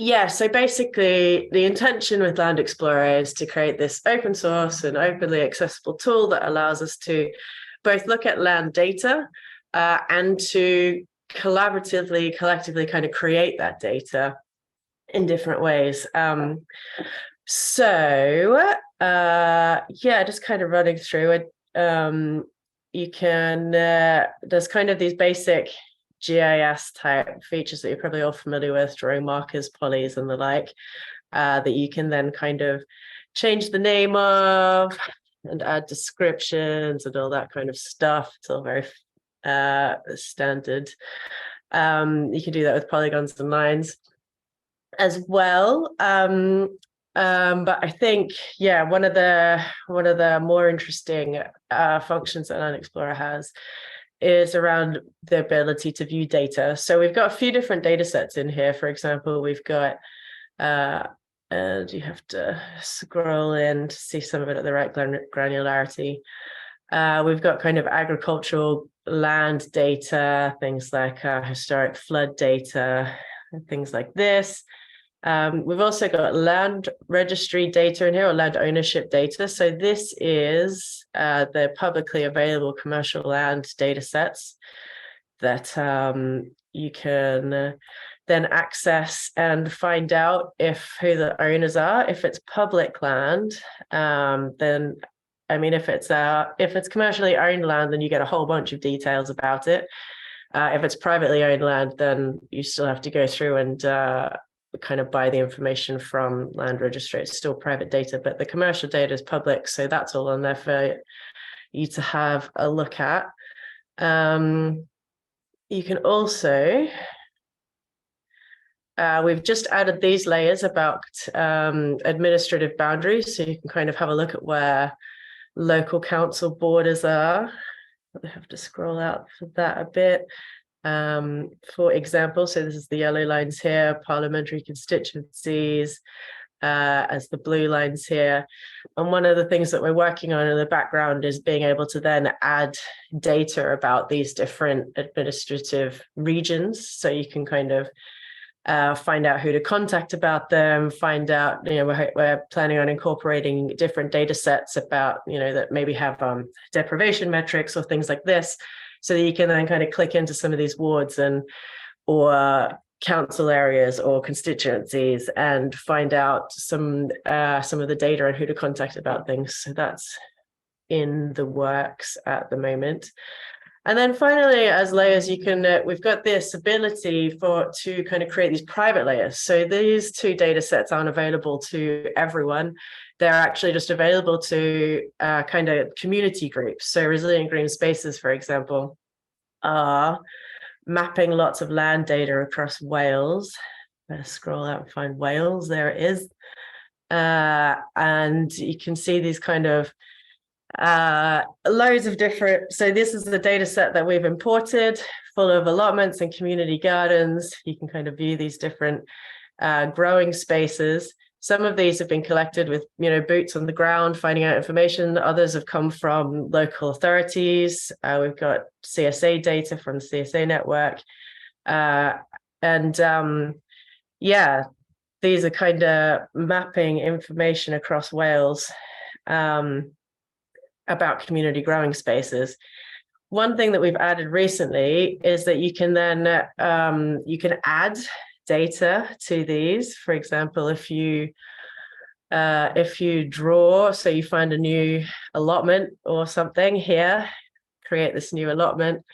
Yeah, so basically the intention with Land Explorer is to create this open source and openly accessible tool that allows us to both look at land data and to collectively kind of create that data in different ways. So just kind of running through it. You can, there's kind of these basic GIS type features that you're probably all familiar with, drawing markers, polys, and the like, that you can then kind of change the name of and add descriptions and all that kind of stuff. It's all very standard. You can do that with polygons and lines as well. But I think, one of the more interesting functions that Land Explorer has is around the ability to view data. So we've got a few different data sets in here. For example, we've got, and you have to scroll in to see some of it at the right granularity. We've got kind of agricultural land data, things like historic flood data, and things like this. We've also got land registry data in here, or land ownership data. So this is the publicly available commercial land data sets that you can then access and find out who the owners are. If it's public land, then I mean, if it's commercially owned land, then you get a whole bunch of details about it. If it's privately owned land, then you still have to go through and kind of buy the information from land registry. It's still private data, but the commercial data is public, so that's all on there for you to have a look at. You can also, we've just added these layers about administrative boundaries, so you can kind of have a look at where local council borders are. I have to scroll out for that a bit. For example, so this is the yellow lines here, parliamentary constituencies, as the blue lines here. And one of the things that we're working on in the background is being able to then add data about these different administrative regions. So you can kind of find out who to contact about them, find out, we're planning on incorporating different data sets about, that maybe have deprivation metrics or things like this, so that you can then kind of click into some of these wards or council areas or constituencies and find out some of the data and who to contact about things. So that's in the works at the moment. And then finally, as layers, you can we've got this ability to kind of create these private layers. So these two data sets aren't available to everyone. They're actually just available to kind of community groups. So Resilient Green Spaces, for example, are mapping lots of land data across Wales. Better scroll out and find Wales. There it is. And you can see these kind of loads of different, so this is the data set that we've imported, full of allotments and community gardens. You can kind of view these different growing spaces. Some of these have been collected with boots on the ground, finding out information. Others have come from local authorities. We've got CSA data from the CSA network, yeah, these are kind of mapping information across Wales about community growing spaces. One thing that we've added recently is that you can then you can add data to these. For example, if you draw, so you find a new allotment or something here, create this new allotment,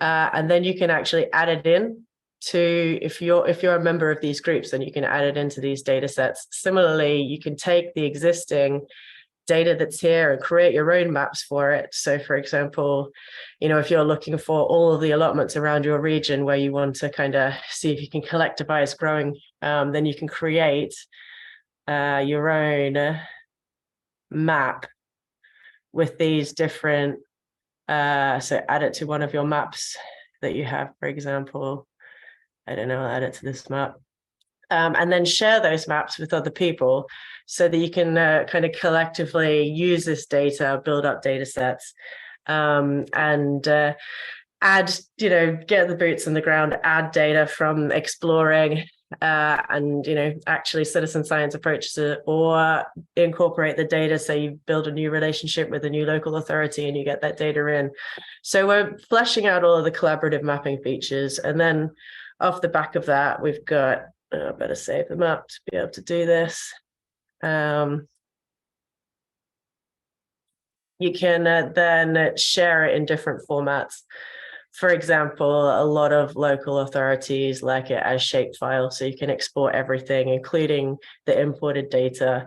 and then you can actually add it in to, if you're a member of these groups, then you can add it into these data sets. Similarly, you can take the existing data that's here and create your own maps for it. So for example, if you're looking for all of the allotments around your region where you want to kind of see if you can collectivize growing, then you can create your own map with these different, so add it to one of your maps that you have, for example, I don't know, I'll add it to this map. And then share those maps with other people so that you can kind of collectively use this data, build up data sets, and add, get the boots on the ground, add data from exploring and, actually citizen science approaches, or incorporate the data. So you build a new relationship with a new local authority and you get that data in. So we're fleshing out all of the collaborative mapping features. And then off the back of that, we've got, I better save them up to be able to do this. You can then share it in different formats. For example, a lot of local authorities like it as shapefile, so you can export everything, including the imported data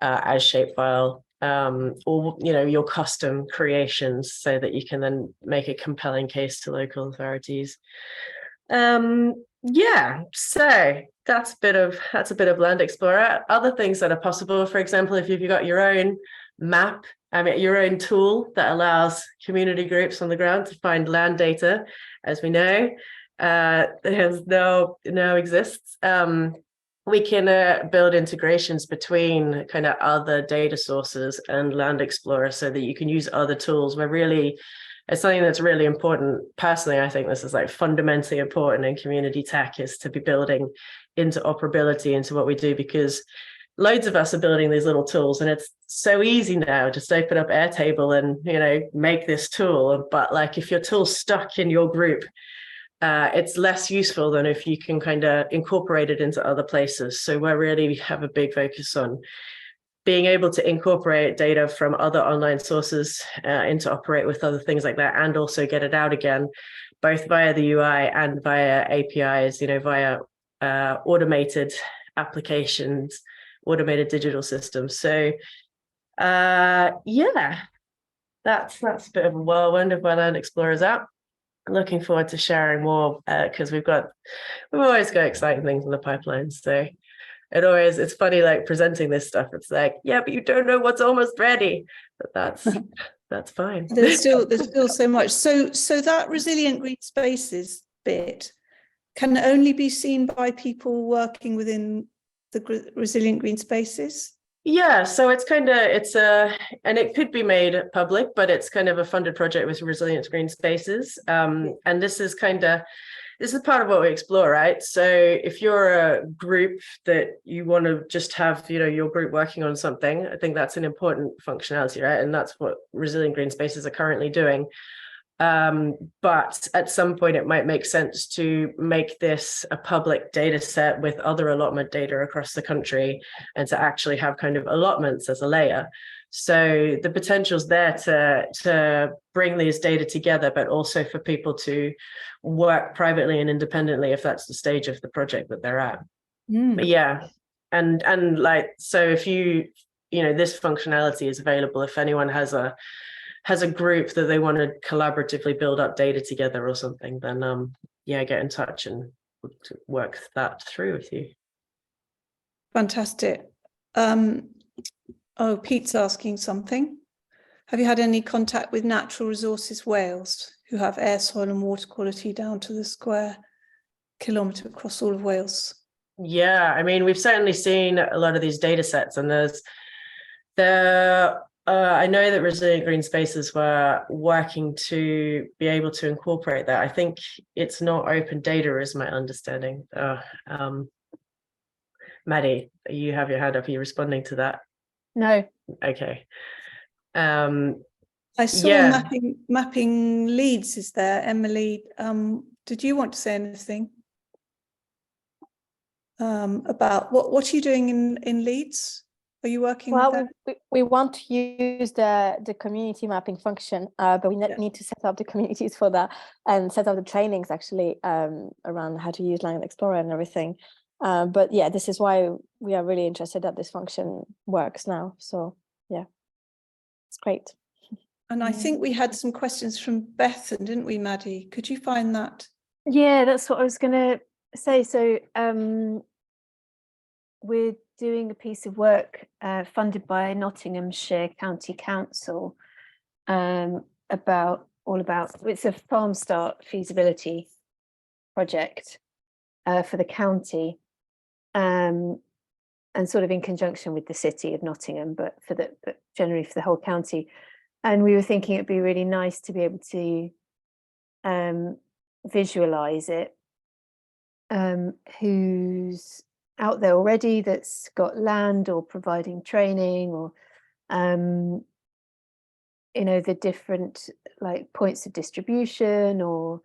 as shapefile, or your custom creations, so that you can then make a compelling case to local authorities. Yeah, so that's a bit of Land Explorer. Other things that are possible, for example, if you've got your own map, your own tool that allows community groups on the ground to find land data, as we know, now exists. We can build integrations between kind of other data sources and Land Explorer so that you can use other tools. It's something that's really important. Personally, I think this is like fundamentally important in community tech, is to be building interoperability into what we do, because loads of us are building these little tools and it's so easy now. Just open up Airtable and, make this tool. But like, if your tool's stuck in your group, it's less useful than if you can kind of incorporate it into other places. So we really have a big focus on being able to incorporate data from other online sources interoperate with other things like that, and also get it out again, both via the UI and via APIs, via automated applications, automated digital systems. So yeah, that's a bit of a whirlwind of where Land Explorer's at. Looking forward to sharing more because we've always got exciting things in the pipeline. So it's funny, like presenting this stuff. It's like, yeah, but you don't know what's almost ready. But that's fine. There's still so much. So that resilient green spaces bit can only be seen by people working within the resilient green spaces. Yeah, so and it could be made public, but it's kind of a funded project with Resilient Green Spaces. And this is part of what we explore, right? So if you're a group that you want to just have, your group working on something, I think that's an important functionality, right? And that's what Resilient Green Spaces are currently doing. But at some point it might make sense to make this a public data set with other allotment data across the country, and to actually have kind of allotments as a layer. So the potential's there to bring these data together, but also for people to work privately and independently if that's the stage of the project that they're at. But yeah, and like, so if this functionality is available if anyone has a group that they want to collaboratively build up data together or something, then get in touch and work that through with you. Fantastic. Pete's asking something. Have you had any contact with Natural Resources Wales, who have air, soil and water quality down to the square kilometre across all of Wales? Yeah, I mean, we've certainly seen a lot of these data sets, and I know that Resilient Green Spaces were working to be able to incorporate that. I think it's not open data, is my understanding. Maddie, you have your hand up. Are you responding to that? No. Okay. I saw mapping Leeds is there. Emily, did you want to say anything about what are you doing in Leeds? Are you working with that? We want to use the community mapping function, but we need to set up the communities for that and set up the trainings actually around how to use Land Explorer and everything. But yeah, this is why we are really interested that this function works now. So yeah, it's great. And I think we had some questions from Bethan, didn't we, Maddie? Could you find that? Yeah, that's what I was going to say. So we're doing a piece of work funded by Nottinghamshire County Council about it's a farm start feasibility project for the county, and sort of in conjunction with the city of Nottingham, but generally for the whole county. And we were thinking it'd be really nice to be able to visualize it. Who's out there already that's got land or providing training, or the different like points of distribution, or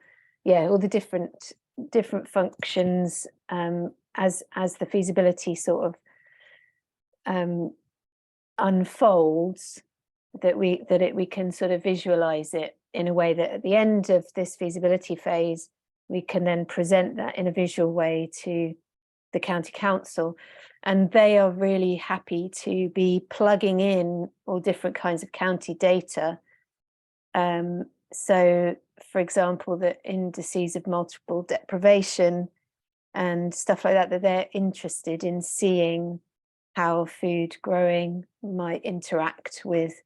all the different functions as the feasibility sort of unfolds, that we can sort of visualize it in a way that at the end of this feasibility phase we can then present that in a visual way to the county council, and they are really happy to be plugging in all different kinds of county data. So for example, the indices of multiple deprivation and stuff like that they're interested in seeing how food growing might interact with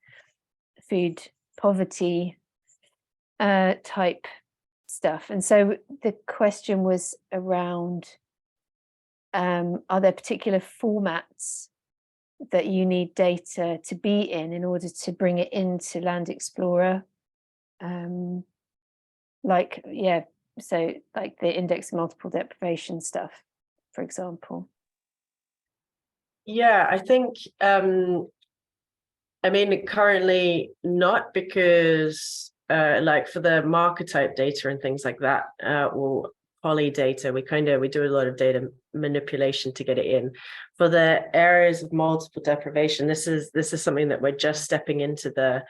food poverty type stuff. And so the question was around, are there particular formats that you need data to be in order to bring it into Land Explorer? So like the index of multiple deprivation stuff, for example. Yeah, I think I mean currently not, because like for the marker type data and things like that, or poly data, we do a lot of data manipulation to get it in. For the areas of multiple deprivation, this is something that we're just stepping into the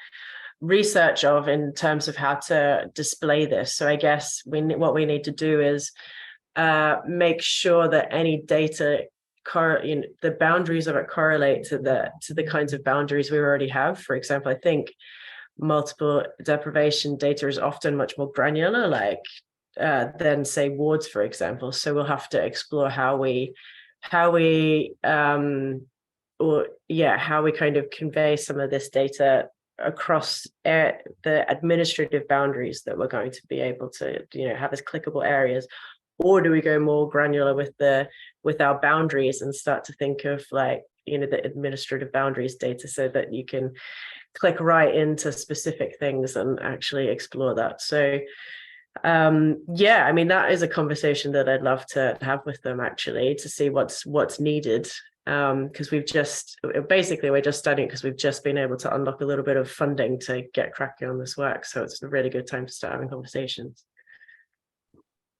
research of in terms of how to display this. So I guess what we need to do is make sure that any data, the boundaries of it correlate to the kinds of boundaries we already have. For example, I think multiple deprivation data is often much more granular, like than say wards, for example. So we'll have to explore how we kind of convey some of this data across the administrative boundaries that we're going to be able to, have as clickable areas. Or do we go more granular with our boundaries and start to think of like, the administrative boundaries data so that you can click right into specific things and actually explore that. So that is a conversation that I'd love to have with them, actually, to see what's needed, because we're just studying because we've just been able to unlock a little bit of funding to get cracking on this work. So it's a really good time to start having conversations.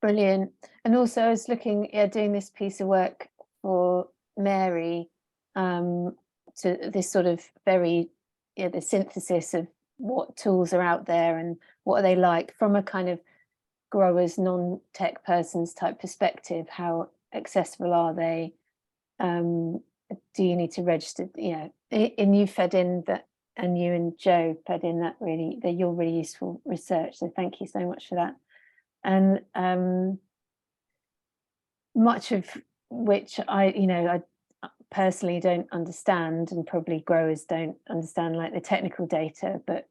Brilliant. And also I was looking at doing this piece of work for Mary, to this sort of very the synthesis of what tools are out there and what are they like from a kind of growers, non-tech persons type perspective. How accessible are they? Do you need to register? And you fed in that, and you and Joe fed in that your really useful research. So thank you so much for that. And much of which I personally don't understand, and probably growers don't understand, like the technical data, but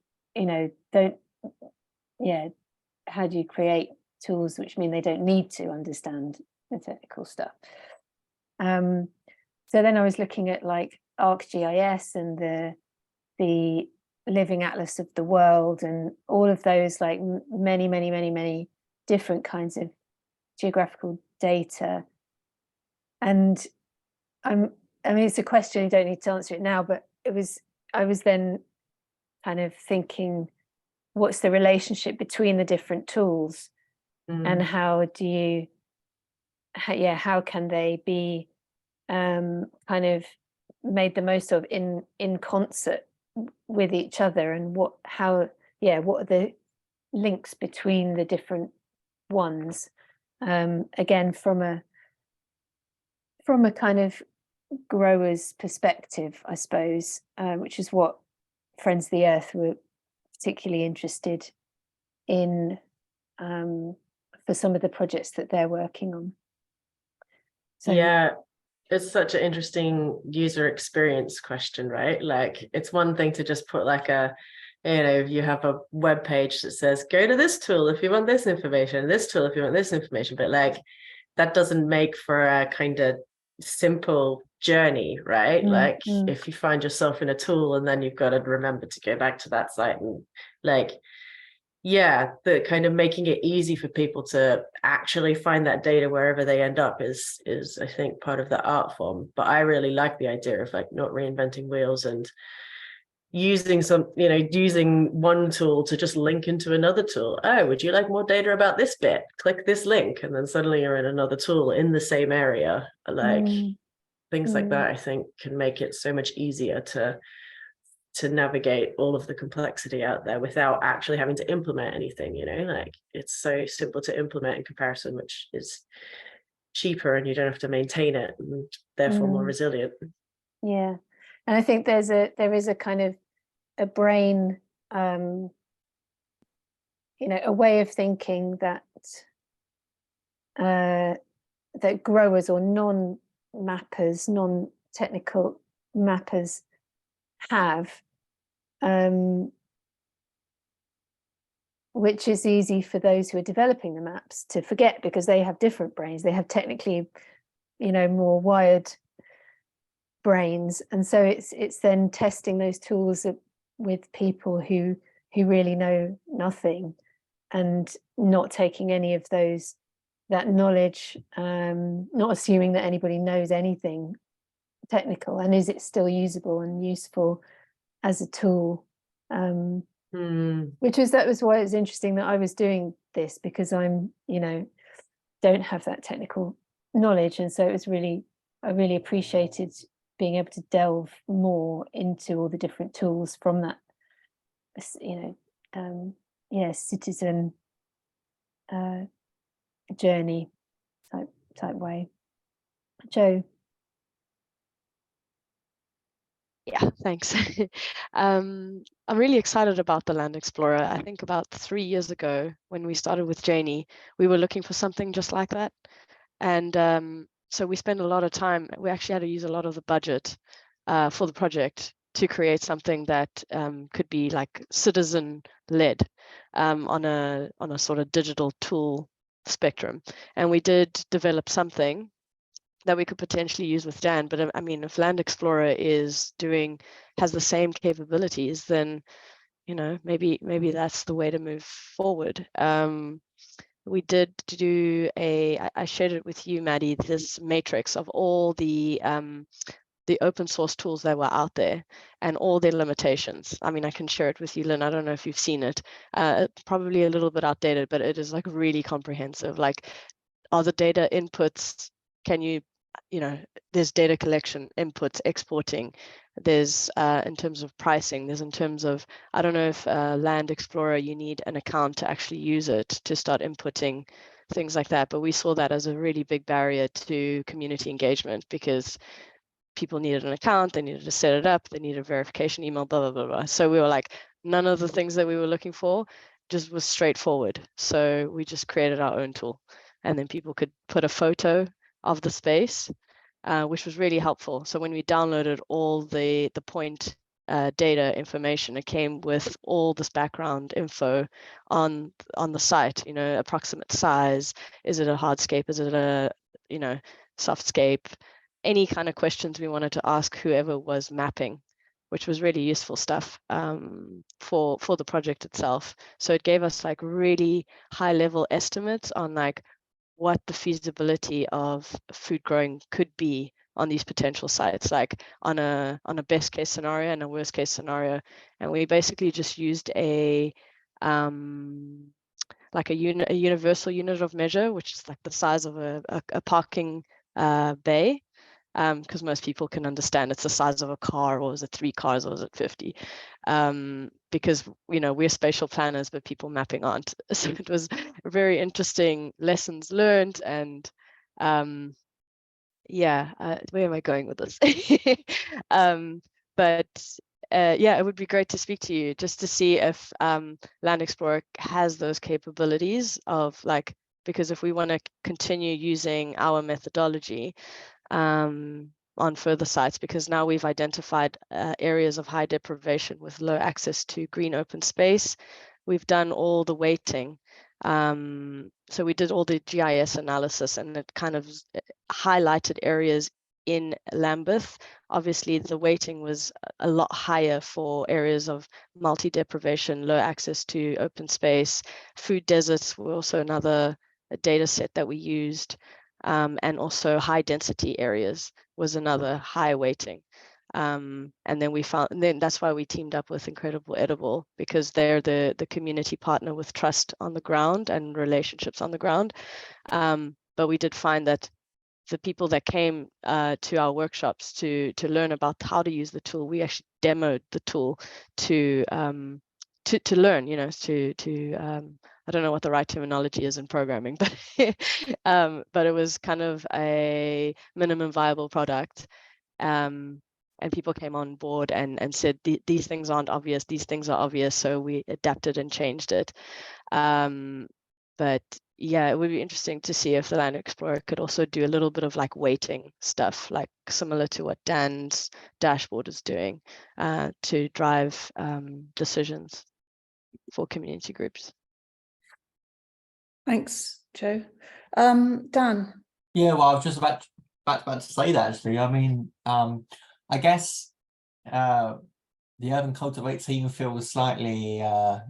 how do you create tools which mean they don't need to understand the technical stuff? So then I was looking at like ArcGIS and the Living Atlas of the World and all of those, like many different kinds of geographical data. And it's a question, you don't need to answer it now, but I was then kind of thinking, what's the relationship between the different tools, and how can they be kind of made the most of in concert with each other, and what are the links between the different ones, again from a kind of growers perspective, I suppose, which is what Friends of the Earth were particularly interested in, for some of the projects that they're working on. So yeah, it's such an interesting user experience question, right? Like, it's one thing to just put like you have a web page that says go to this tool if you want this information, this tool if you want this information, but like that doesn't make for a kind of simple journey, right? Like if you find yourself in a tool and then you've got to remember to go back to that site, and like the kind of making it easy for people to actually find that data wherever they end up is I think part of the art form. But I really like the idea of like not reinventing wheels and using using one tool to just link into another tool. Oh, would you like more data about this bit? Click this link, and then suddenly you're in another tool in the same area. Like things like that, I think, can make it so much easier to navigate all of the complexity out there without actually having to implement anything. Like it's so simple to implement in comparison, which is cheaper, and you don't have to maintain it, and therefore more resilient. Yeah, and I think there is a kind of a brain, a way of thinking that that growers or non-mappers, non-technical mappers have, which is easy for those who are developing the maps to forget, because they have different brains. They have technically, more wired brains, and so it's then testing those tools with people who really know nothing, and not taking any of that knowledge, not assuming that anybody knows anything technical, and is it still usable and useful as a tool. That was why it was interesting that I was doing this, because I'm, don't have that technical knowledge, and so it was I really appreciated being able to delve more into all the different tools from that, citizen journey type way. Joe. Yeah, thanks. I'm really excited about the Land Explorer. I think about 3 years ago when we started with Janie, we were looking for something just like that. And so we spent a lot of time, we actually had to use a lot of the budget for the project to create something that could be like citizen-led on a sort of digital tool spectrum. And we did develop something that we could potentially use with Dan. But I mean, if Land Explorer has the same capabilities, then maybe that's the way to move forward. We did do I shared it with you, Maddie, this matrix of all the open source tools that were out there and all their limitations. I mean, I can share it with you, Lynn. I don't know if you've seen it. Probably a little bit outdated, but it is like really comprehensive. Like, are the data inputs, there's data collection, inputs, exporting, there's in terms of pricing, there's in terms of, I don't know if Land Explorer, you need an account to actually use it to start inputting things like that. But we saw that as a really big barrier to community engagement, because people needed an account, they needed to set it up, they needed a verification email, blah, blah, blah, blah. So we were like, none of the things that we were looking for just was straightforward. So we just created our own tool, and then people could put a photo of the space, which was really helpful. So when we downloaded all the point data information, it came with all this background info on the site, approximate size, is it a hardscape, is it a softscape, any kind of questions we wanted to ask whoever was mapping, which was really useful stuff for the project itself. So it gave us like really high level estimates on like what the feasibility of food growing could be on these potential sites, like on a best case scenario and a worst case scenario. And we basically just used a universal unit of measure, which is like the size of a parking bay, because most people can understand it's the size of a car, or is it 3 cars, or is it 50? Because we're spatial planners, but people mapping aren't. So it was very interesting lessons learned. And where am I going with this? It would be great to speak to you just to see if Land Explorer has those capabilities of like, because if we want to continue using our methodology on further sites, because now we've identified areas of high deprivation with low access to green open space. We've done all the weighting. So we did all the GIS analysis, and it kind of highlighted areas in Lambeth. Obviously, the weighting was a lot higher for areas of multi-deprivation, low access to open space. Food deserts were also another data set that we used. And also high density areas was another high weighting. And then that's why we teamed up with Incredible Edible, because they're the community partner with trust on the ground and relationships on the ground. But we did find that the people that came to our workshops to learn about how to use the tool, we actually demoed the tool to learn, I don't know what the right terminology is in programming, but but it was kind of a minimum viable product. And people came on board and said, these things aren't obvious, these things are obvious. So we adapted and changed it. But yeah, it would be interesting to see if the Land Explorer could also do a little bit of like weighting stuff, like similar to what Dan's dashboard is doing to drive decisions for community groups. Thanks, Joe. Dan. Yeah, well, I was just about to say that actually. I mean, I guess the Urban Cultivate team feels slightly as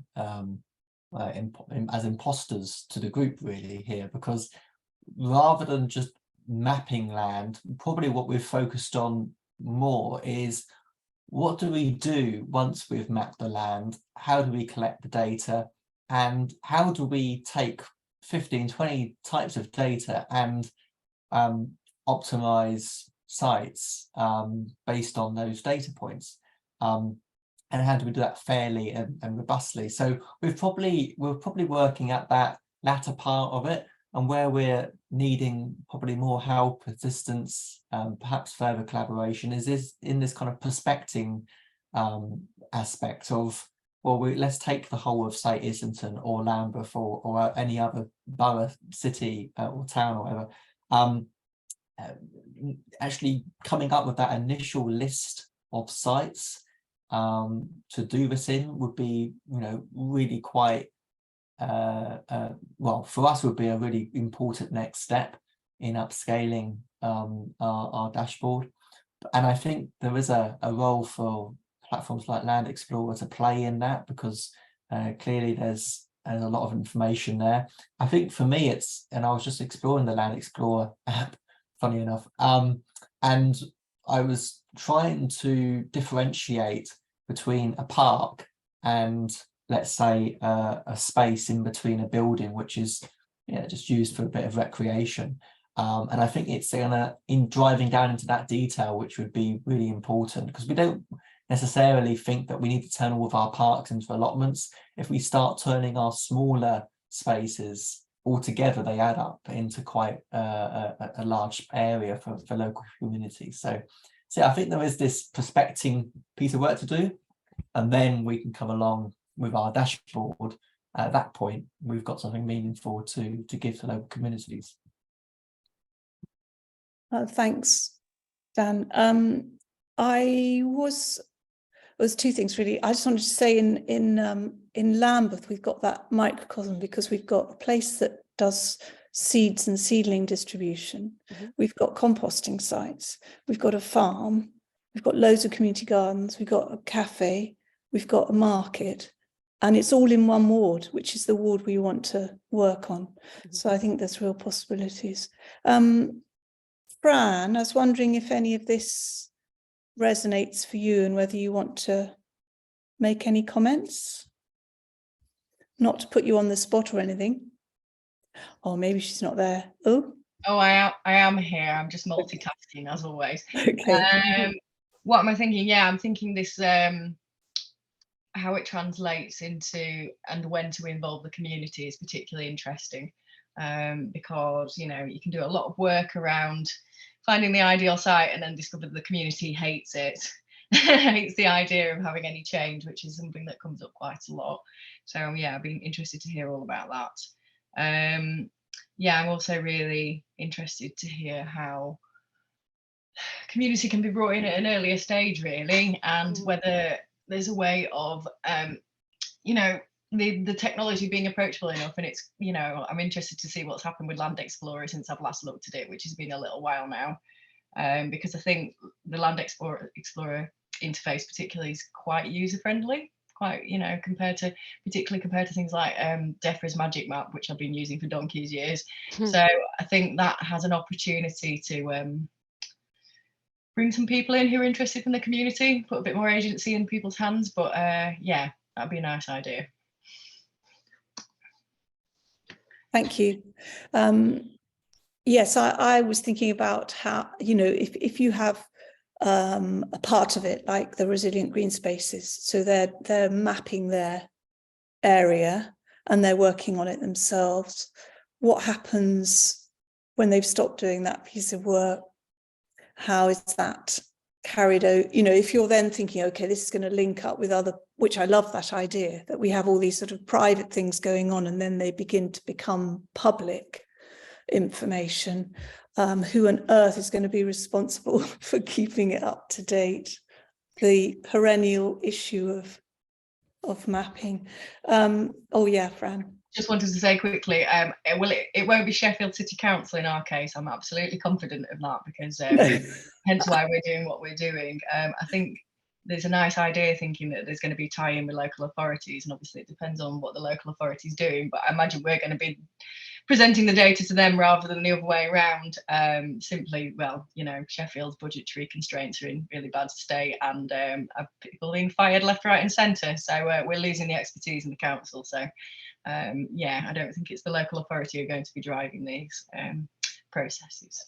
imposters to the group really here, because rather than just mapping land, probably what we've focused on more is what do we do once we've mapped the land? How do we collect the data? And how do we take 15, 20 types of data and optimize sites based on those data points? And how do we do that fairly and robustly? So we're probably working at that latter part of it, and where we're needing probably more help, assistance, perhaps further collaboration is in this kind of prospecting aspect of, well, let's take the whole of, say, Islington or Lambeth or any other borough, city or town or whatever. Actually coming up with that initial list of sites to do this in would be, really quite, well, for us would be a really important next step in upscaling our dashboard. And I think there is a role for platforms like Land Explorer to play in that, because clearly there's a lot of information there. I think for me and I was just exploring the Land Explorer app, funny enough, and I was trying to differentiate between a park and, let's say, a space in between a building, which is just used for a bit of recreation. And I think it's in driving down into that detail, which would be really important, because we don't necessarily think that we need to turn all of our parks into allotments. If we start turning our smaller spaces all together, they add up into quite a large area for local communities. So I think there is this prospecting piece of work to do, and then we can come along with our dashboard. At that point, we've got something meaningful to give to local communities. Thanks, Dan. There's two things really. I just wanted to say in Lambeth, we've got that microcosm because we've got a place that does seeds and seedling distribution. We've got composting sites. We've got a farm. We've got loads of community gardens. We've got a cafe. We've got a market. And it's all in one ward, which is the ward we want to work on. So I think there's real possibilities. Fran, I was wondering if any of this resonates for you and whether you want to make any comments. Not to put you on the spot or anything. Oh, maybe she's not there. Oh, I am here. I'm just multitasking as always. Okay. What am I thinking? Yeah, I'm thinking this, how it translates into and when to involve the community is particularly interesting, because you can do a lot of work around finding the ideal site and then discover that the community hates it, hates the idea of having any change, which is something that comes up quite a lot. So yeah, I've been interested to hear all about that. Yeah, I'm also really interested to hear how community can be brought in at an earlier stage, really, and whether there's a way of the technology being approachable enough. And it's I'm interested to see what's happened with Land Explorer since I've last looked at it, which has been a little while now, because I think the Land Explorer interface particularly is quite user friendly, quite particularly compared to things like DEFRA's Magic Map, which I've been using for donkey's years. So I think that has an opportunity to bring some people in who are interested in the community, put a bit more agency in people's hands. But yeah, that'd be a nice idea. Thank you. Yes, I was thinking about how, if you have a part of it like the resilient green spaces, so they're mapping their area and they're working on it themselves. What happens when they've stopped doing that piece of work? How is that carried out? If you're then thinking, okay, this is going to link up with other, which I love that idea, that we have all these sort of private things going on and then they begin to become public information. Who on earth is going to be responsible for keeping it up to date? The perennial issue of mapping. Oh yeah, Fran. Just wanted to say quickly, it won't be Sheffield City Council in our case. I'm absolutely confident of that, because hence why we're doing what we're doing. I think there's a nice idea thinking that there's going to be tie-in with local authorities, and obviously it depends on what the local authorities doing, but I imagine we're going to be presenting the data to them rather than the other way around. Simply, well, you know, Sheffield's budgetary constraints are in really bad state, and people being fired left, right and centre, so we're losing the expertise in the council. So yeah, I don't think it's the local authority who are going to be driving these processes.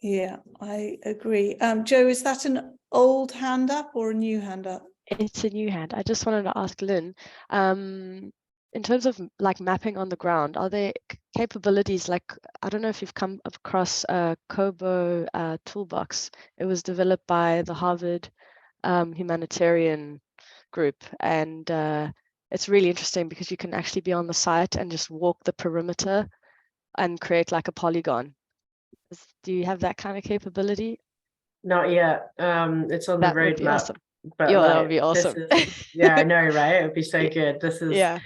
Yeah, I agree. Joe, is that an old hand up or a new hand up? It's a new hand. I just wanted to ask Lynn, in terms of like mapping on the ground, are there capabilities like, I don't know if you've come across a Kobo toolbox. It was developed by the Harvard humanitarian group, and it's really interesting because you can actually be on the site and just walk the perimeter and create like a polygon. Do you have that kind of capability? Not yet. It's on the That would be roadmap. awesome. But Yeah, that like, would be awesome. yeah, I know, right? It would be so good. This is Yeah.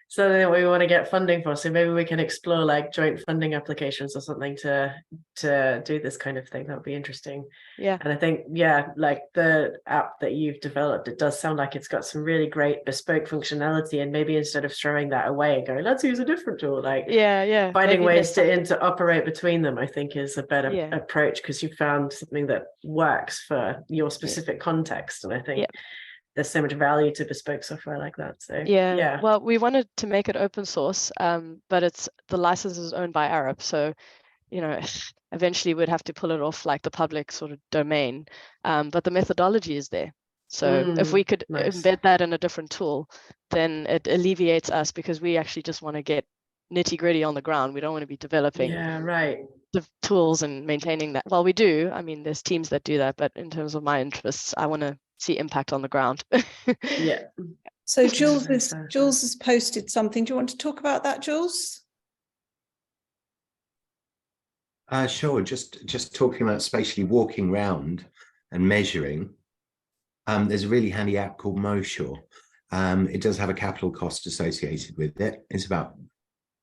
something that we want to get funding for. So maybe we can explore like joint funding applications or something to do this kind of thing. That would be interesting. Yeah. And I think, yeah, like the app that you've developed, it does sound like it's got some really great bespoke functionality. And maybe instead of throwing that away and going, let's use a different tool, like yeah, finding maybe ways to there's interoperate between them, I think is a better Yeah. approach, because you found something that works for your specific context. And I think there's so much value to bespoke software like that. So yeah. Well, we wanted to make it open source, but it's the license is owned by Arab, so you know, eventually we'd have to pull it off like the public sort of domain. But the methodology is there. So if we could embed that in a different tool, then it alleviates us, because we actually just want to get nitty gritty on the ground. We don't want to be developing the tools and maintaining that. Well, we do. I mean, there's teams that do that, but in terms of my interests, I want to see impact on the ground. Yeah. So Jules has posted something. Do you want to talk about that, Jules? Sure. Just talking about spatially walking around and measuring. There's a really handy app called Mosure. It does have a capital cost associated with it. It's about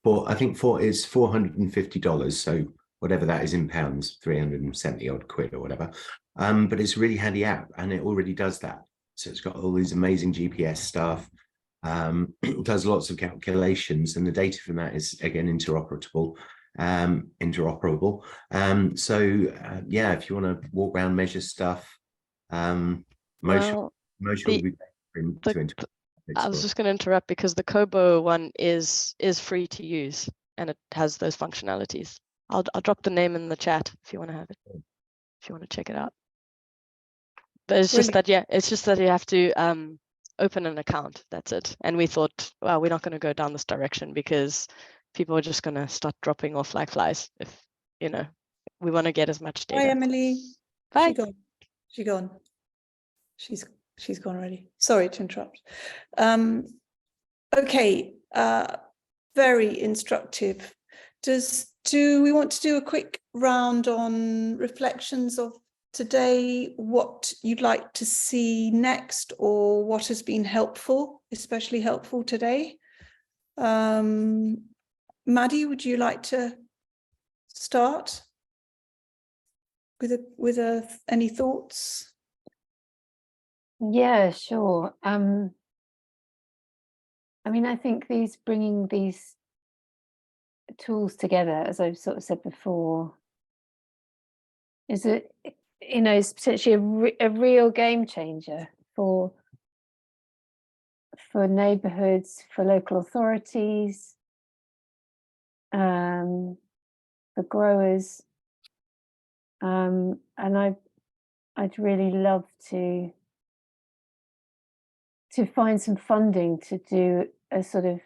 $450. So whatever that is in pounds, 370 odd quid or whatever. But it's a really handy app, and it already does that. So it's got all these amazing GPS stuff. It does lots of calculations, and the data from that is again interoperable. So yeah, if you want to walk around, measure stuff, Mosure will be I was just going to interrupt, because the Kobo one is free to use, and it has those functionalities. I'll drop the name in the chat if you want to have it, if you want to check it out. But it's just that, it's just that you have to open an account. That's it. And we thought, well, we're not going to go down this direction, because people are just going to start dropping off like flies. If you know, we want to get as much data. Hi, Emily. Bye. She's gone. She's gone already. Sorry to interrupt. Okay. Very instructive. Do we want to do a quick round on reflections of today, what you'd like to see next, or what has been helpful, especially helpful today? Maddie, would you like to start with any thoughts? Yeah, sure. I mean, I think bringing these tools together, as I've sort of said before, is is potentially a real game changer for neighbourhoods, for local authorities, for growers, and I'd really love to find some funding to do a sort of,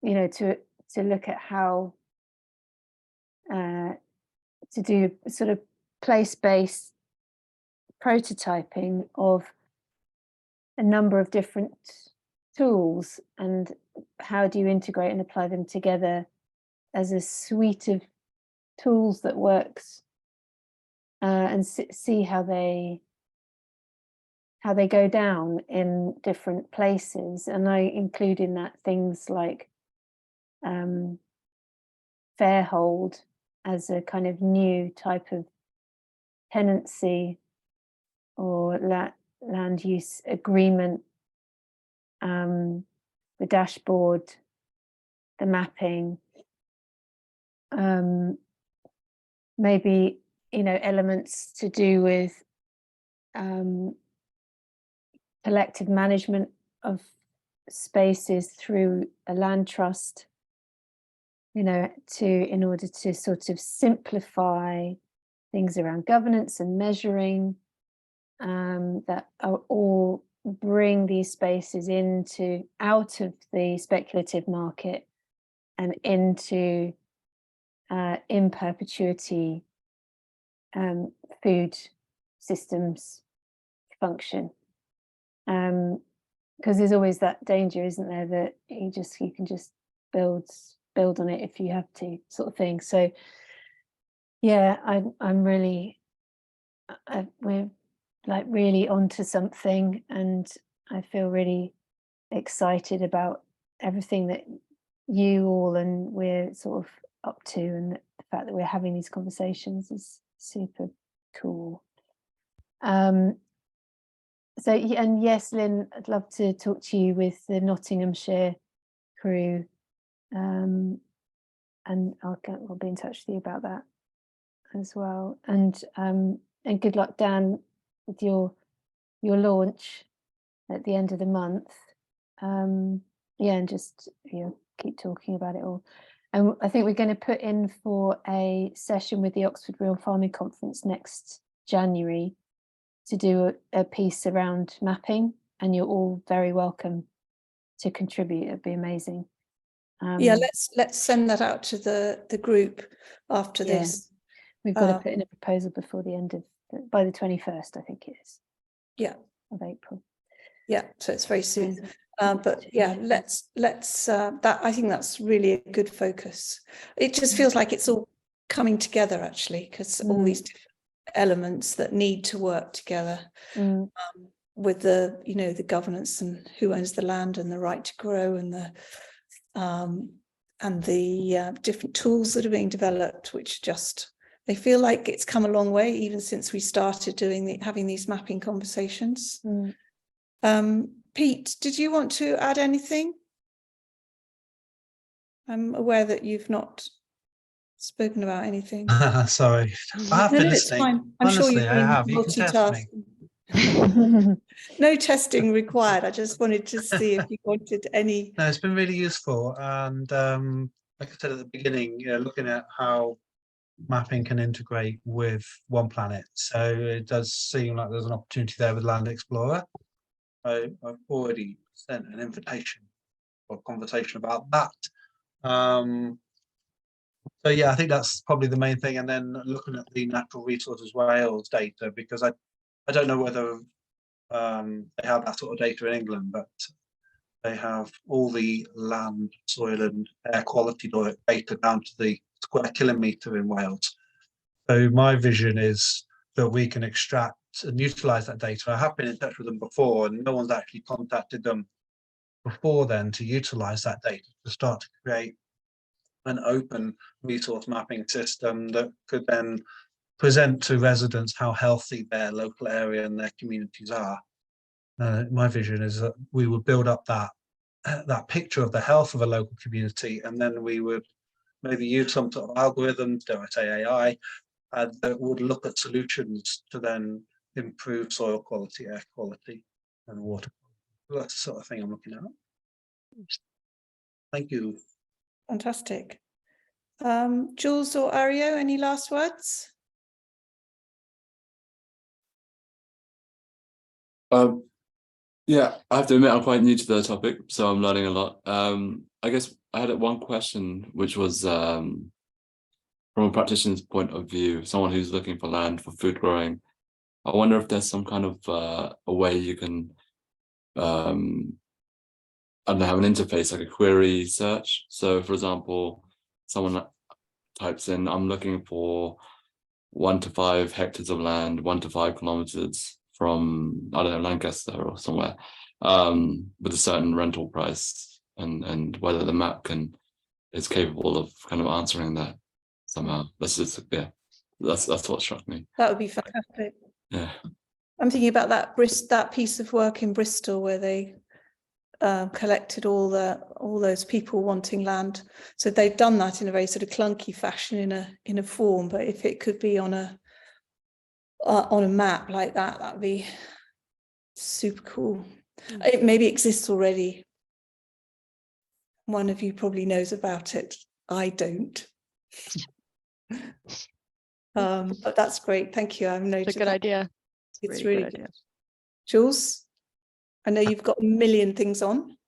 to look at how to do sort of place-based prototyping of a number of different tools, and how do you integrate and apply them together as a suite of tools that works, and see how they go down in different places. And I include in that things like Fairhold as a kind of new type of tenancy, or land use agreement, the dashboard, the mapping, maybe, you know, elements to do with collective management of spaces through a land trust, you know, in order to sort of simplify things around governance and measuring, that are all bring these spaces out of the speculative market and into in perpetuity food systems function, because there's always that danger, isn't there, that you can just build on it if you have to, sort of thing. So yeah, I'm really we're like really onto something, and I feel really excited about everything that you all and we're sort of up to, and the fact that we're having these conversations is super cool. So, and yes, Lynn, I'd love to talk to you with the Nottinghamshire crew, and we'll be in touch with you about that as well. And good luck, Dan, with your launch at the end of the month. Yeah, and just, you know, keep talking about it all. And I think we're going to put in for a session with the Oxford Real Farming Conference next January to do a piece around mapping, and you're all very welcome to contribute. It'd be amazing. Yeah, let's send that out to the group after this. We've got to put in a proposal before the end of by the 21st, I think it is. Yeah, of April. Yeah, so it's very soon. But yeah, let's that, I think that's really a good focus. It just feels like it's all coming together, actually, because all these different elements that need to work together with the, you know, the governance and who owns the land and the right to grow and the different tools that are being developed, which just, they feel like it's come a long way even since we started having these mapping conversations. Pete, did you want to add anything? I'm aware that you've not spoken about anything. Sorry, I have been listening. It's fine. I'm Honestly, sure you've I been have. You can test multitasking. No testing required. I just wanted to see if you wanted any. No, it's been really useful, and like I said at the beginning, you know, looking at how mapping can integrate with One Planet. So it does seem like there's an opportunity there with Land Explorer. I've already sent an invitation for a conversation about that. So yeah, I think that's probably the main thing. And then looking at the Natural Resources Wales data, because I don't know whether they have that sort of data in England, but they have all the land, soil and air quality data down to the square kilometre in Wales. So my vision is that we can extract and utilise that data. I have been in touch with them before, and no one's actually contacted them before then to utilise that data to start to create an open resource mapping system that could then present to residents how healthy their local area and their communities are. My vision is that we would build up that picture of the health of a local community, and then we would maybe use some sort of algorithm, dare I say AI, that would look at solutions to then improve soil quality, air quality, and water quality. That's the sort of thing I'm looking at. Thank you. Fantastic. Jules or Ario, any last words? Yeah, I have to admit I'm quite new to the topic, so I'm learning a lot. I guess I had one question, which was from a practitioner's point of view, someone who's looking for land for food growing. I wonder if there's some kind of a way you can I don't know, have an interface, like a query search. So for example, someone types in, I'm looking for 1 to 5 hectares of land, 1 to 5 kilometers from, I don't know, Lancaster or somewhere, with a certain rental price, and whether the map is capable of kind of answering that somehow. That's just, yeah, that's what struck me. That would be fantastic. Yeah. I'm thinking about that piece of work in Bristol where they collected all those people wanting land. So they've done that in a very sort of clunky fashion in a form, but if it could be on a map like that, that'd be super cool. It maybe exists already. One of you probably knows about it. I don't. But that's great. Thank you. I've noted It's a good idea. It's really good idea. Jules, I know you've got a million things on.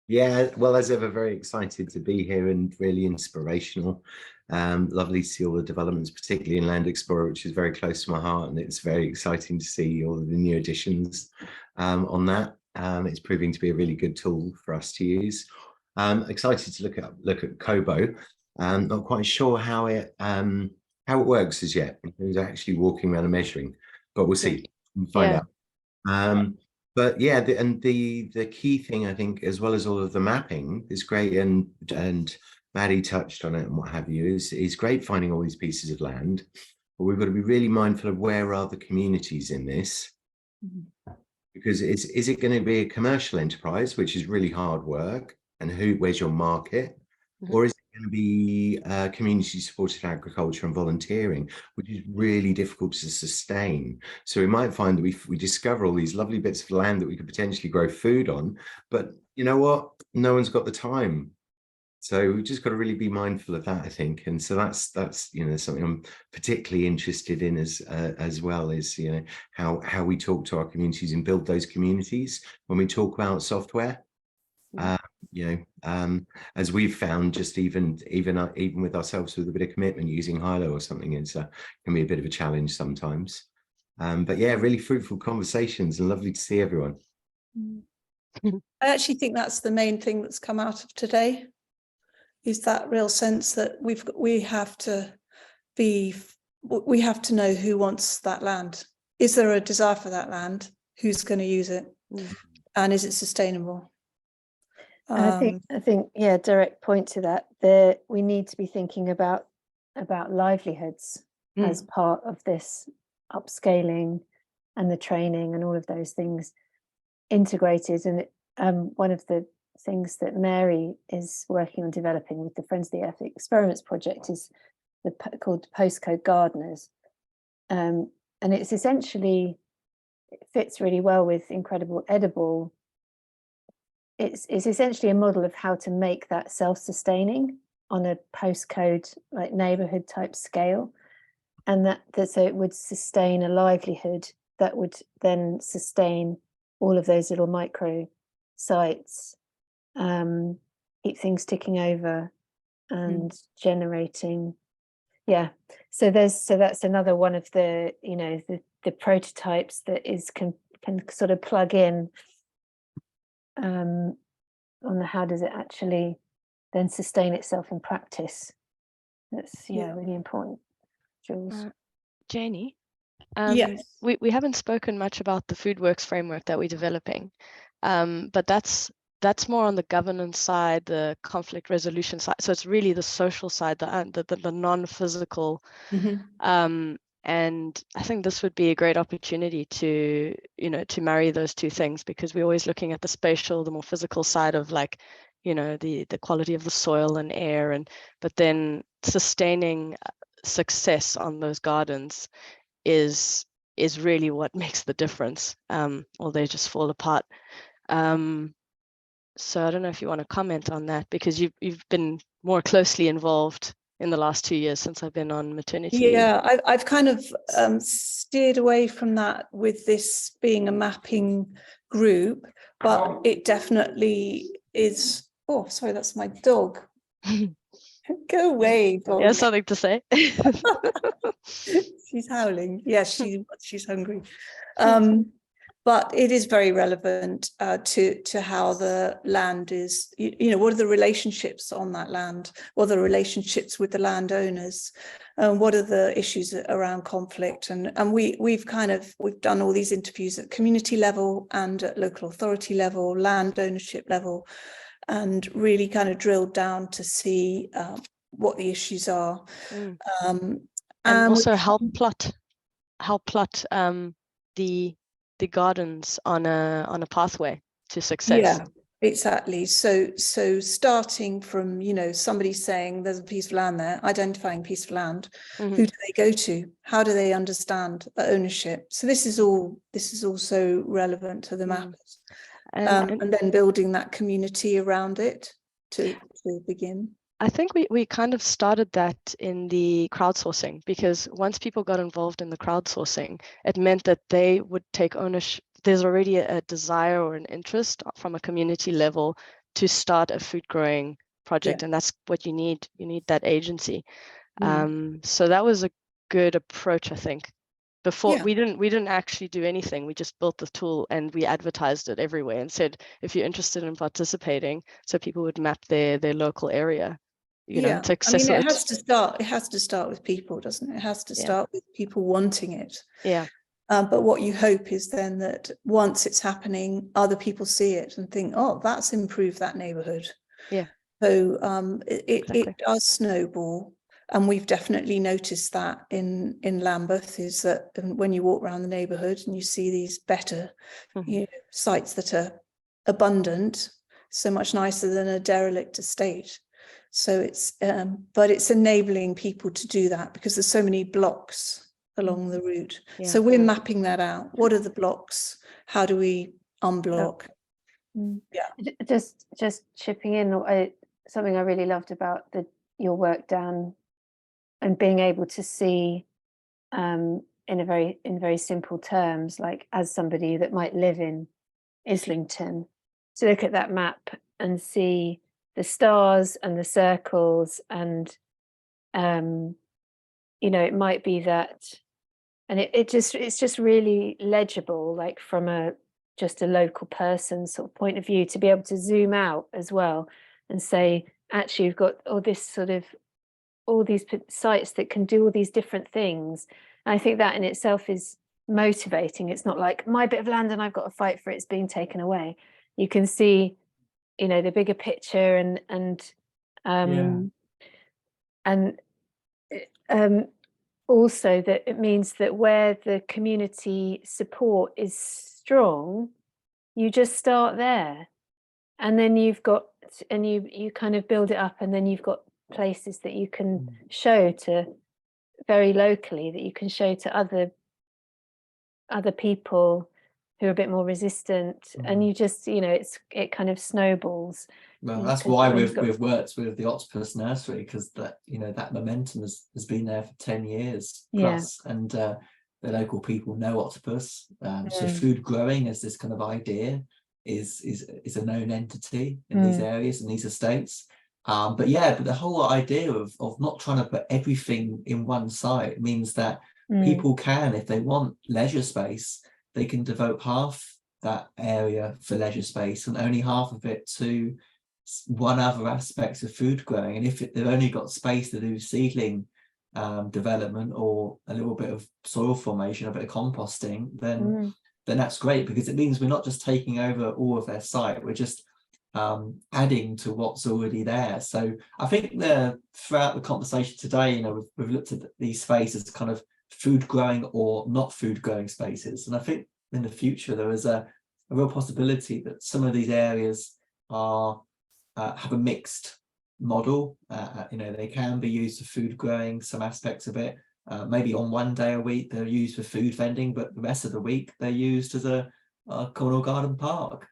Yeah, well, as ever, very excited to be here and really inspirational. Lovely to see all the developments, particularly in Land Explorer, which is very close to my heart, and it's very exciting to see all of the new additions on that. It's proving to be a really good tool for us to use. Excited to look at Kobo. Not quite sure how it works as yet. Who's actually walking around and measuring, but we'll see. We'll find out. But yeah, the key thing, I think, as well as all of the mapping, is great, and Maddie touched on it and what have you, is great finding all these pieces of land, but we've got to be really mindful of where are the communities in this, because is it going to be a commercial enterprise, which is really hard work, and where's your market, or is it going to be community supported agriculture and volunteering, which is really difficult to sustain. So we might find that we discover all these lovely bits of land that we could potentially grow food on, but you know what, no one's got the time. So we've just got to really be mindful of that, I think. And so that's something I'm particularly interested in as well, is how we talk to our communities and build those communities when we talk about software. As we've found, just even with ourselves, with a bit of commitment, using Hilo or something, can be a bit of a challenge sometimes. But yeah, really fruitful conversations and lovely to see everyone. I actually think that's the main thing that's come out of today, is that real sense that we have to know who wants that land. Is there a desire for that land? Who's going to use it? And is it sustainable? I think, yeah, direct point to that. We need to be thinking about livelihoods as part of this upscaling and the training and all of those things integrated. And one of the things that Mary is working on developing with the Friends of the Earth Experiments project is called Postcode Gardeners. And it's essentially, it fits really well with Incredible Edible. It's essentially a model of how to make that self-sustaining on a postcode, like neighborhood type scale, and that so it would sustain a livelihood that would then sustain all of those little micro sites, keep things ticking over and generating. Yeah, so that's another one of the the prototypes that can sort of plug in on the how does it actually then sustain itself in practice. That's really important. Jules. Janie, yes, we haven't spoken much about the FoodWorks framework that we're developing, but that's more on the governance side, the conflict resolution side. So it's really the social side, the non-physical. And I think this would be a great opportunity to marry those two things, because we're always looking at the spatial, the more physical side of the quality of the soil and air, but then sustaining success on those gardens is really what makes the difference, or they just fall apart. So I don't know if you want to comment on that, because you've been more closely involved in the last 2 years since I've been on maternity leave. Yeah, I've kind of steered away from that with this being a mapping group, but it definitely is. Oh, sorry, that's my dog. Go away, dog. Yeah, something to say. She's howling. Yeah, she's hungry. But it is very relevant to how the land is, what are the relationships on that land? What are the relationships with the landowners? What are the issues around conflict? And we've done all these interviews at community level and at local authority level, land ownership level, and really kind of drilled down to see what the issues are. And also help plot the the gardens on a pathway to success. Yeah, exactly. So starting from, you know, somebody saying there's a piece of land there, identifying piece of land, Mhm. who do they go to? How do they understand the ownership? So this is also relevant to the mappers. And then building that community around it to begin. I think we kind of started that in the crowdsourcing, because once people got involved in the crowdsourcing, it meant that they would take ownership. There's already a desire or an interest from a community level to start a food growing project, and that's what you need. You need that agency. So that was a good approach, I think. Before we didn't actually do anything. We just built the tool and we advertised it everywhere and said, if you're interested in participating, so people would map their local area. You know, it's accessible. I mean, it has to start with people, doesn't it? It has to start with people wanting it. Yeah. But what you hope is then that once it's happening, other people see it and think, oh, that's improved that neighborhood. Yeah. So it does snowball. And we've definitely noticed that in Lambeth, is that when you walk around the neighbourhood and you see these better you know, sites that are abundant, so much nicer than a derelict estate. So it's, but it's enabling people to do that because there's so many blocks along the route. Yeah. So we're mapping that out. What are the blocks? How do we unblock? Yeah. Just chipping in, something I really loved about your work, Dan, and being able to see in very simple terms, like as somebody that might live in Islington, to look at that map and see the stars and the circles, and you know, it might be that, and it's just really legible, like from just a local person sort of point of view, to be able to zoom out as well and say, actually, you've got all these sites that can do all these different things. And I think that in itself is motivating. It's not like my bit of land and I've got to fight for it's being taken away. You can see, you know, the bigger picture, and also that it means that where the community support is strong, you just start there, and then you've got, and you kind of build it up, and then you've got places that you can show to very locally, that you can show to other people who are a bit more resistant, and you just, you know, it kind of snowballs. Well, that's why we've worked with the Octopus Nursery, because that, you know, that momentum has been there for 10 years plus, and the local people know Octopus. So food growing as this kind of idea is a known entity in these areas and these estates. But the whole idea of not trying to put everything in one site means that people can, if they want leisure space, they can devote half that area for leisure space and only half of it to one other aspect of food growing. And if they've only got space to do seedling development or a little bit of soil formation, a bit of composting, then that's great, because it means we're not just taking over all of their site, we're just adding to what's already there. So I think throughout the conversation today, you know, we've looked at these spaces, kind of food growing or not food growing spaces, and I think in the future there is a real possibility that some of these areas are have a mixed model. You know, they can be used for food growing, some aspects of it. Maybe on one day a week they're used for food vending, but the rest of the week they're used as a communal garden park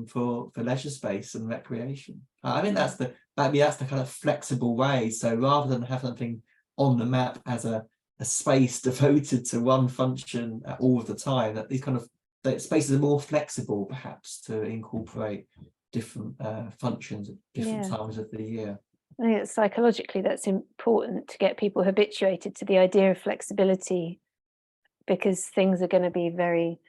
for leisure space and recreation. I think that's the kind of flexible way. So rather than have something on the map as a space devoted to one function all of the time, that these kind of spaces are more flexible, perhaps, to incorporate different functions at different times of the year. I think that psychologically that's important, to get people habituated to the idea of flexibility, because things are going to be very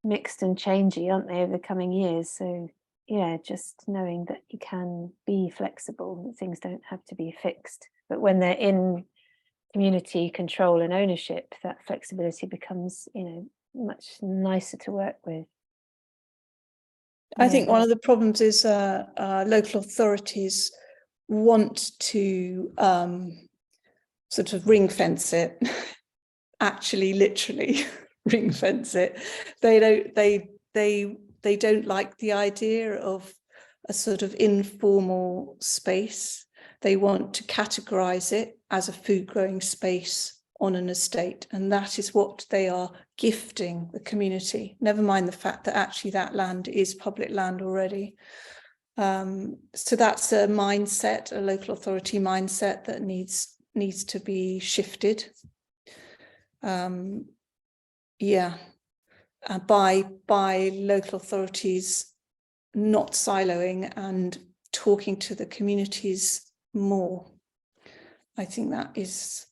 mixed and changey, aren't they, over the coming years? So yeah, just knowing that you can be flexible, that things don't have to be fixed, but when they're in community control and ownership, that flexibility becomes, you know, much nicer to work with. I think one of the problems is local authorities want to sort of ring fence it, actually, literally ring fence it. They don't like the idea of a sort of informal space. They want to categorize it as a food growing space on an estate, and that is what they are gifting the community, never mind the fact that actually that land is public land already. So that's a mindset, a local authority mindset that needs to be shifted. By local authorities not siloing and talking to the communities more. I think that is,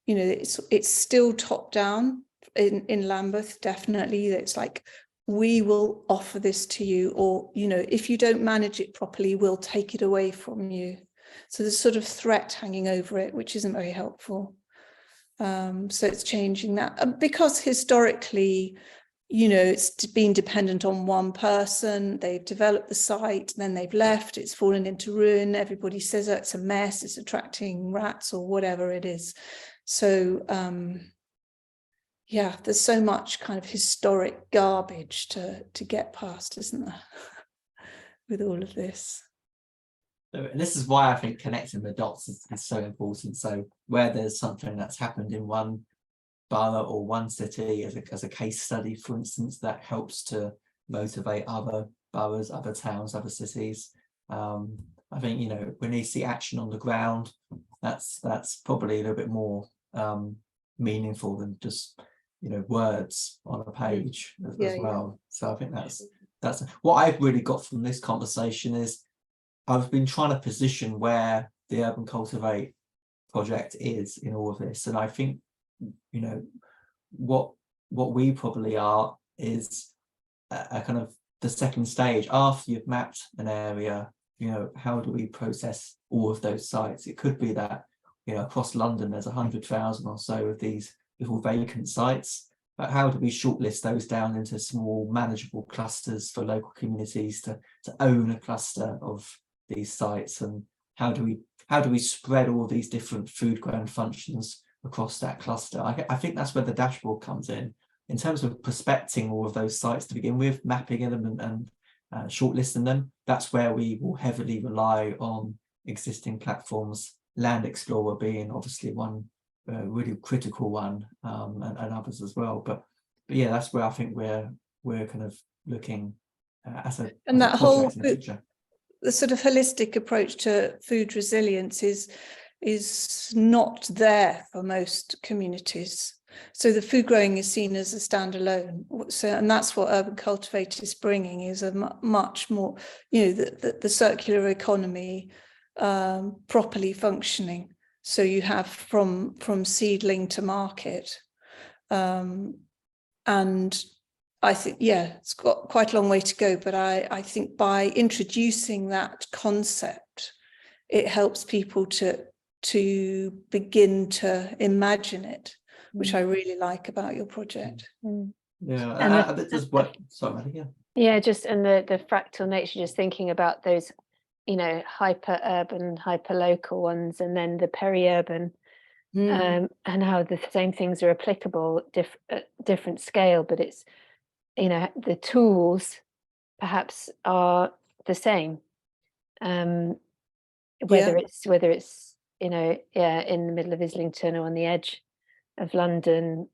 you know, it's still top down in Lambeth, definitely. It's like, we will offer this to you, or, you know, if you don't manage it properly, we'll take it away from you. So there's sort of threat hanging over it, which isn't very helpful. So it's changing that, because historically, you know, it's been dependent on one person. They've developed the site, then they've left, it's fallen into ruin. Everybody says, oh, it's a mess, it's attracting rats or whatever it is. So yeah, there's so much kind of historic garbage to get past, isn't there? With all of this. And this is why I think connecting the dots is so important. So where there's something that's happened in one borough or one city as a case study, for instance, that helps to motivate other boroughs, other towns, other cities. I think, you know, when you see action on the ground, that's probably a little bit more meaningful than just, you know, words on a page as well. So I think that's what I've really got from this conversation is I've been trying to position where the Urban Cultivate project is in all of this, and I think, you know, what we probably are is a kind of the second stage after you've mapped an area. You know, how do we process all of those sites? It could be that, you know, across London there's 100,000 or so of these little vacant sites, but how do we shortlist those down into small manageable clusters for local communities to own a cluster of these sites? And how do we spread all these different food grown functions across that cluster? I think that's where the dashboard comes in terms of prospecting all of those sites to begin with, mapping them and shortlisting them. That's where we will heavily rely on existing platforms, Land Explorer being obviously one really critical one, and others as well. But yeah, that's where I think we're kind of looking as a whole the sort of holistic approach to food resilience is not there for most communities. So the food growing is seen as a standalone. So, and that's what Urban Cultivate is bringing, is a much more, you know, the circular economy properly functioning. So you have from seedling to market, and I think, yeah, it's got quite a long way to go, but I think by introducing that concept, it helps people to begin to imagine it, which I really like about your project. Yeah, and that's what. Sorry, Maddie, yeah. Yeah, just and the fractal nature, just thinking about those, you know, hyper urban, hyper local ones, and then the peri-urban, and how the same things are applicable at different scale, but it's, you know, the tools perhaps are the same, whether it's you know, in the middle of Islington or on the edge of London,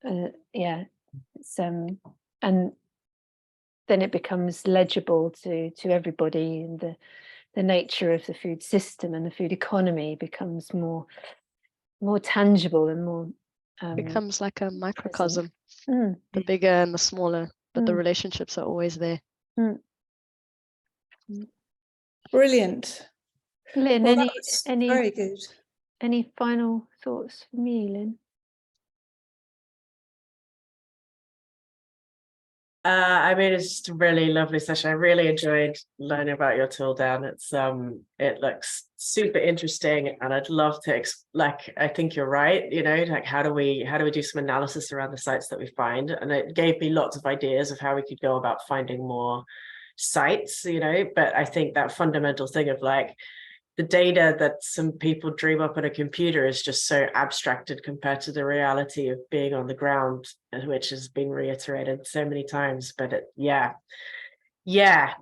it's and then it becomes legible to everybody, and the nature of the food system and the food economy becomes more tangible and more becomes like a microcosm, the bigger and the smaller, but the relationships are always there. Brilliant. Lynn, well, any very good. Any final thoughts from you, Lynn? I mean, it's just a really lovely session. I really enjoyed learning about your tool, Dan. It looks super interesting, and I'd love to I think you're right, you know, like how do we do some analysis around the sites that we find? And it gave me lots of ideas of how we could go about finding more sites, you know. But I think that fundamental thing of like, the data that some people dream up on a computer is just so abstracted compared to the reality of being on the ground, which has been reiterated so many times. But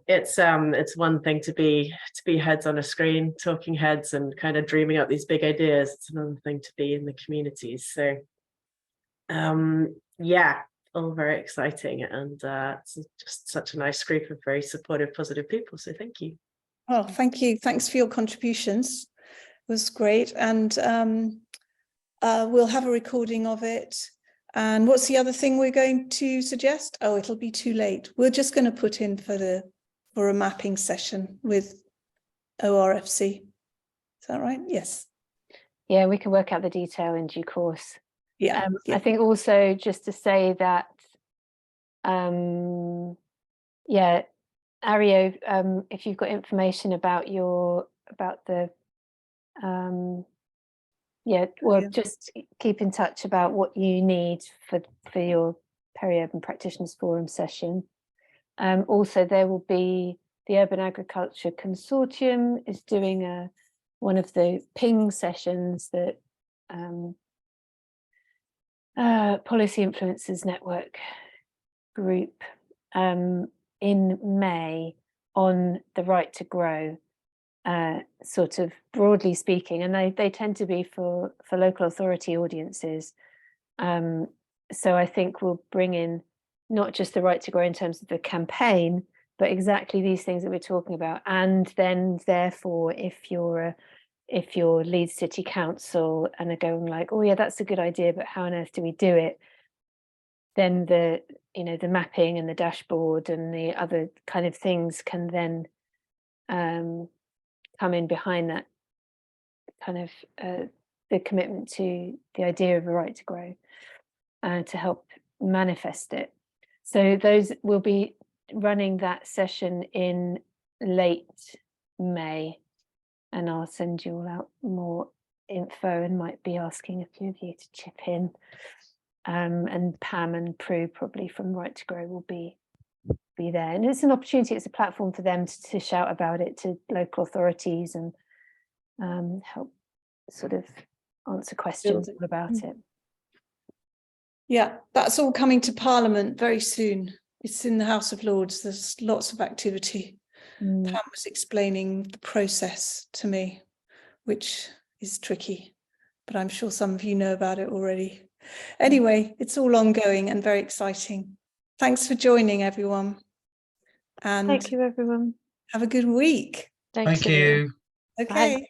it's one thing to be heads on a screen, talking heads and kind of dreaming up these big ideas. It's another thing to be in the communities. So all very exciting, and it's just such a nice group of very supportive, positive people. So thank you. Oh, thank you. Thanks for your contributions. It was great. And we'll have a recording of it. And what's the other thing we're going to suggest? Oh, it'll be too late. We're just going to put in for a mapping session with ORFC. Is that right? Yes. Yeah, we can work out the detail in due course. Yeah. I think also just to say that, Ario, if you've got information about just keep in touch about what you need for your Peri-Urban Practitioners Forum session. Also, there will be the Urban Agriculture Consortium is doing one of the ping sessions that Policy Influencers Network group in May on the right to grow, sort of broadly speaking, and they tend to be for local authority audiences. So I think we'll bring in not just the right to grow in terms of the campaign, but exactly these things that we're talking about. And then therefore, if you're Leeds City Council and are going like, oh yeah, that's a good idea, but how on earth do we do it? Then the mapping and the dashboard and the other kind of things can then come in behind that kind of the commitment to the idea of a right to grow to help manifest it. So those will be running that session in late May, and I'll send you all out more info and might be asking a few of you to chip in. And Pam and Prue probably from Right to Grow will be there. And it's an opportunity, it's a platform for them to shout about it to local authorities and help sort of answer questions all about it. Yeah, that's all coming to Parliament very soon. It's in the House of Lords. There's lots of activity. Pam was explaining the process to me, which is tricky, but I'm sure some of you know about it already. Anyway, it's all ongoing and very exciting. Thanks for joining, everyone. And thank you, everyone. Have a good week. Thank you. Okay. Bye.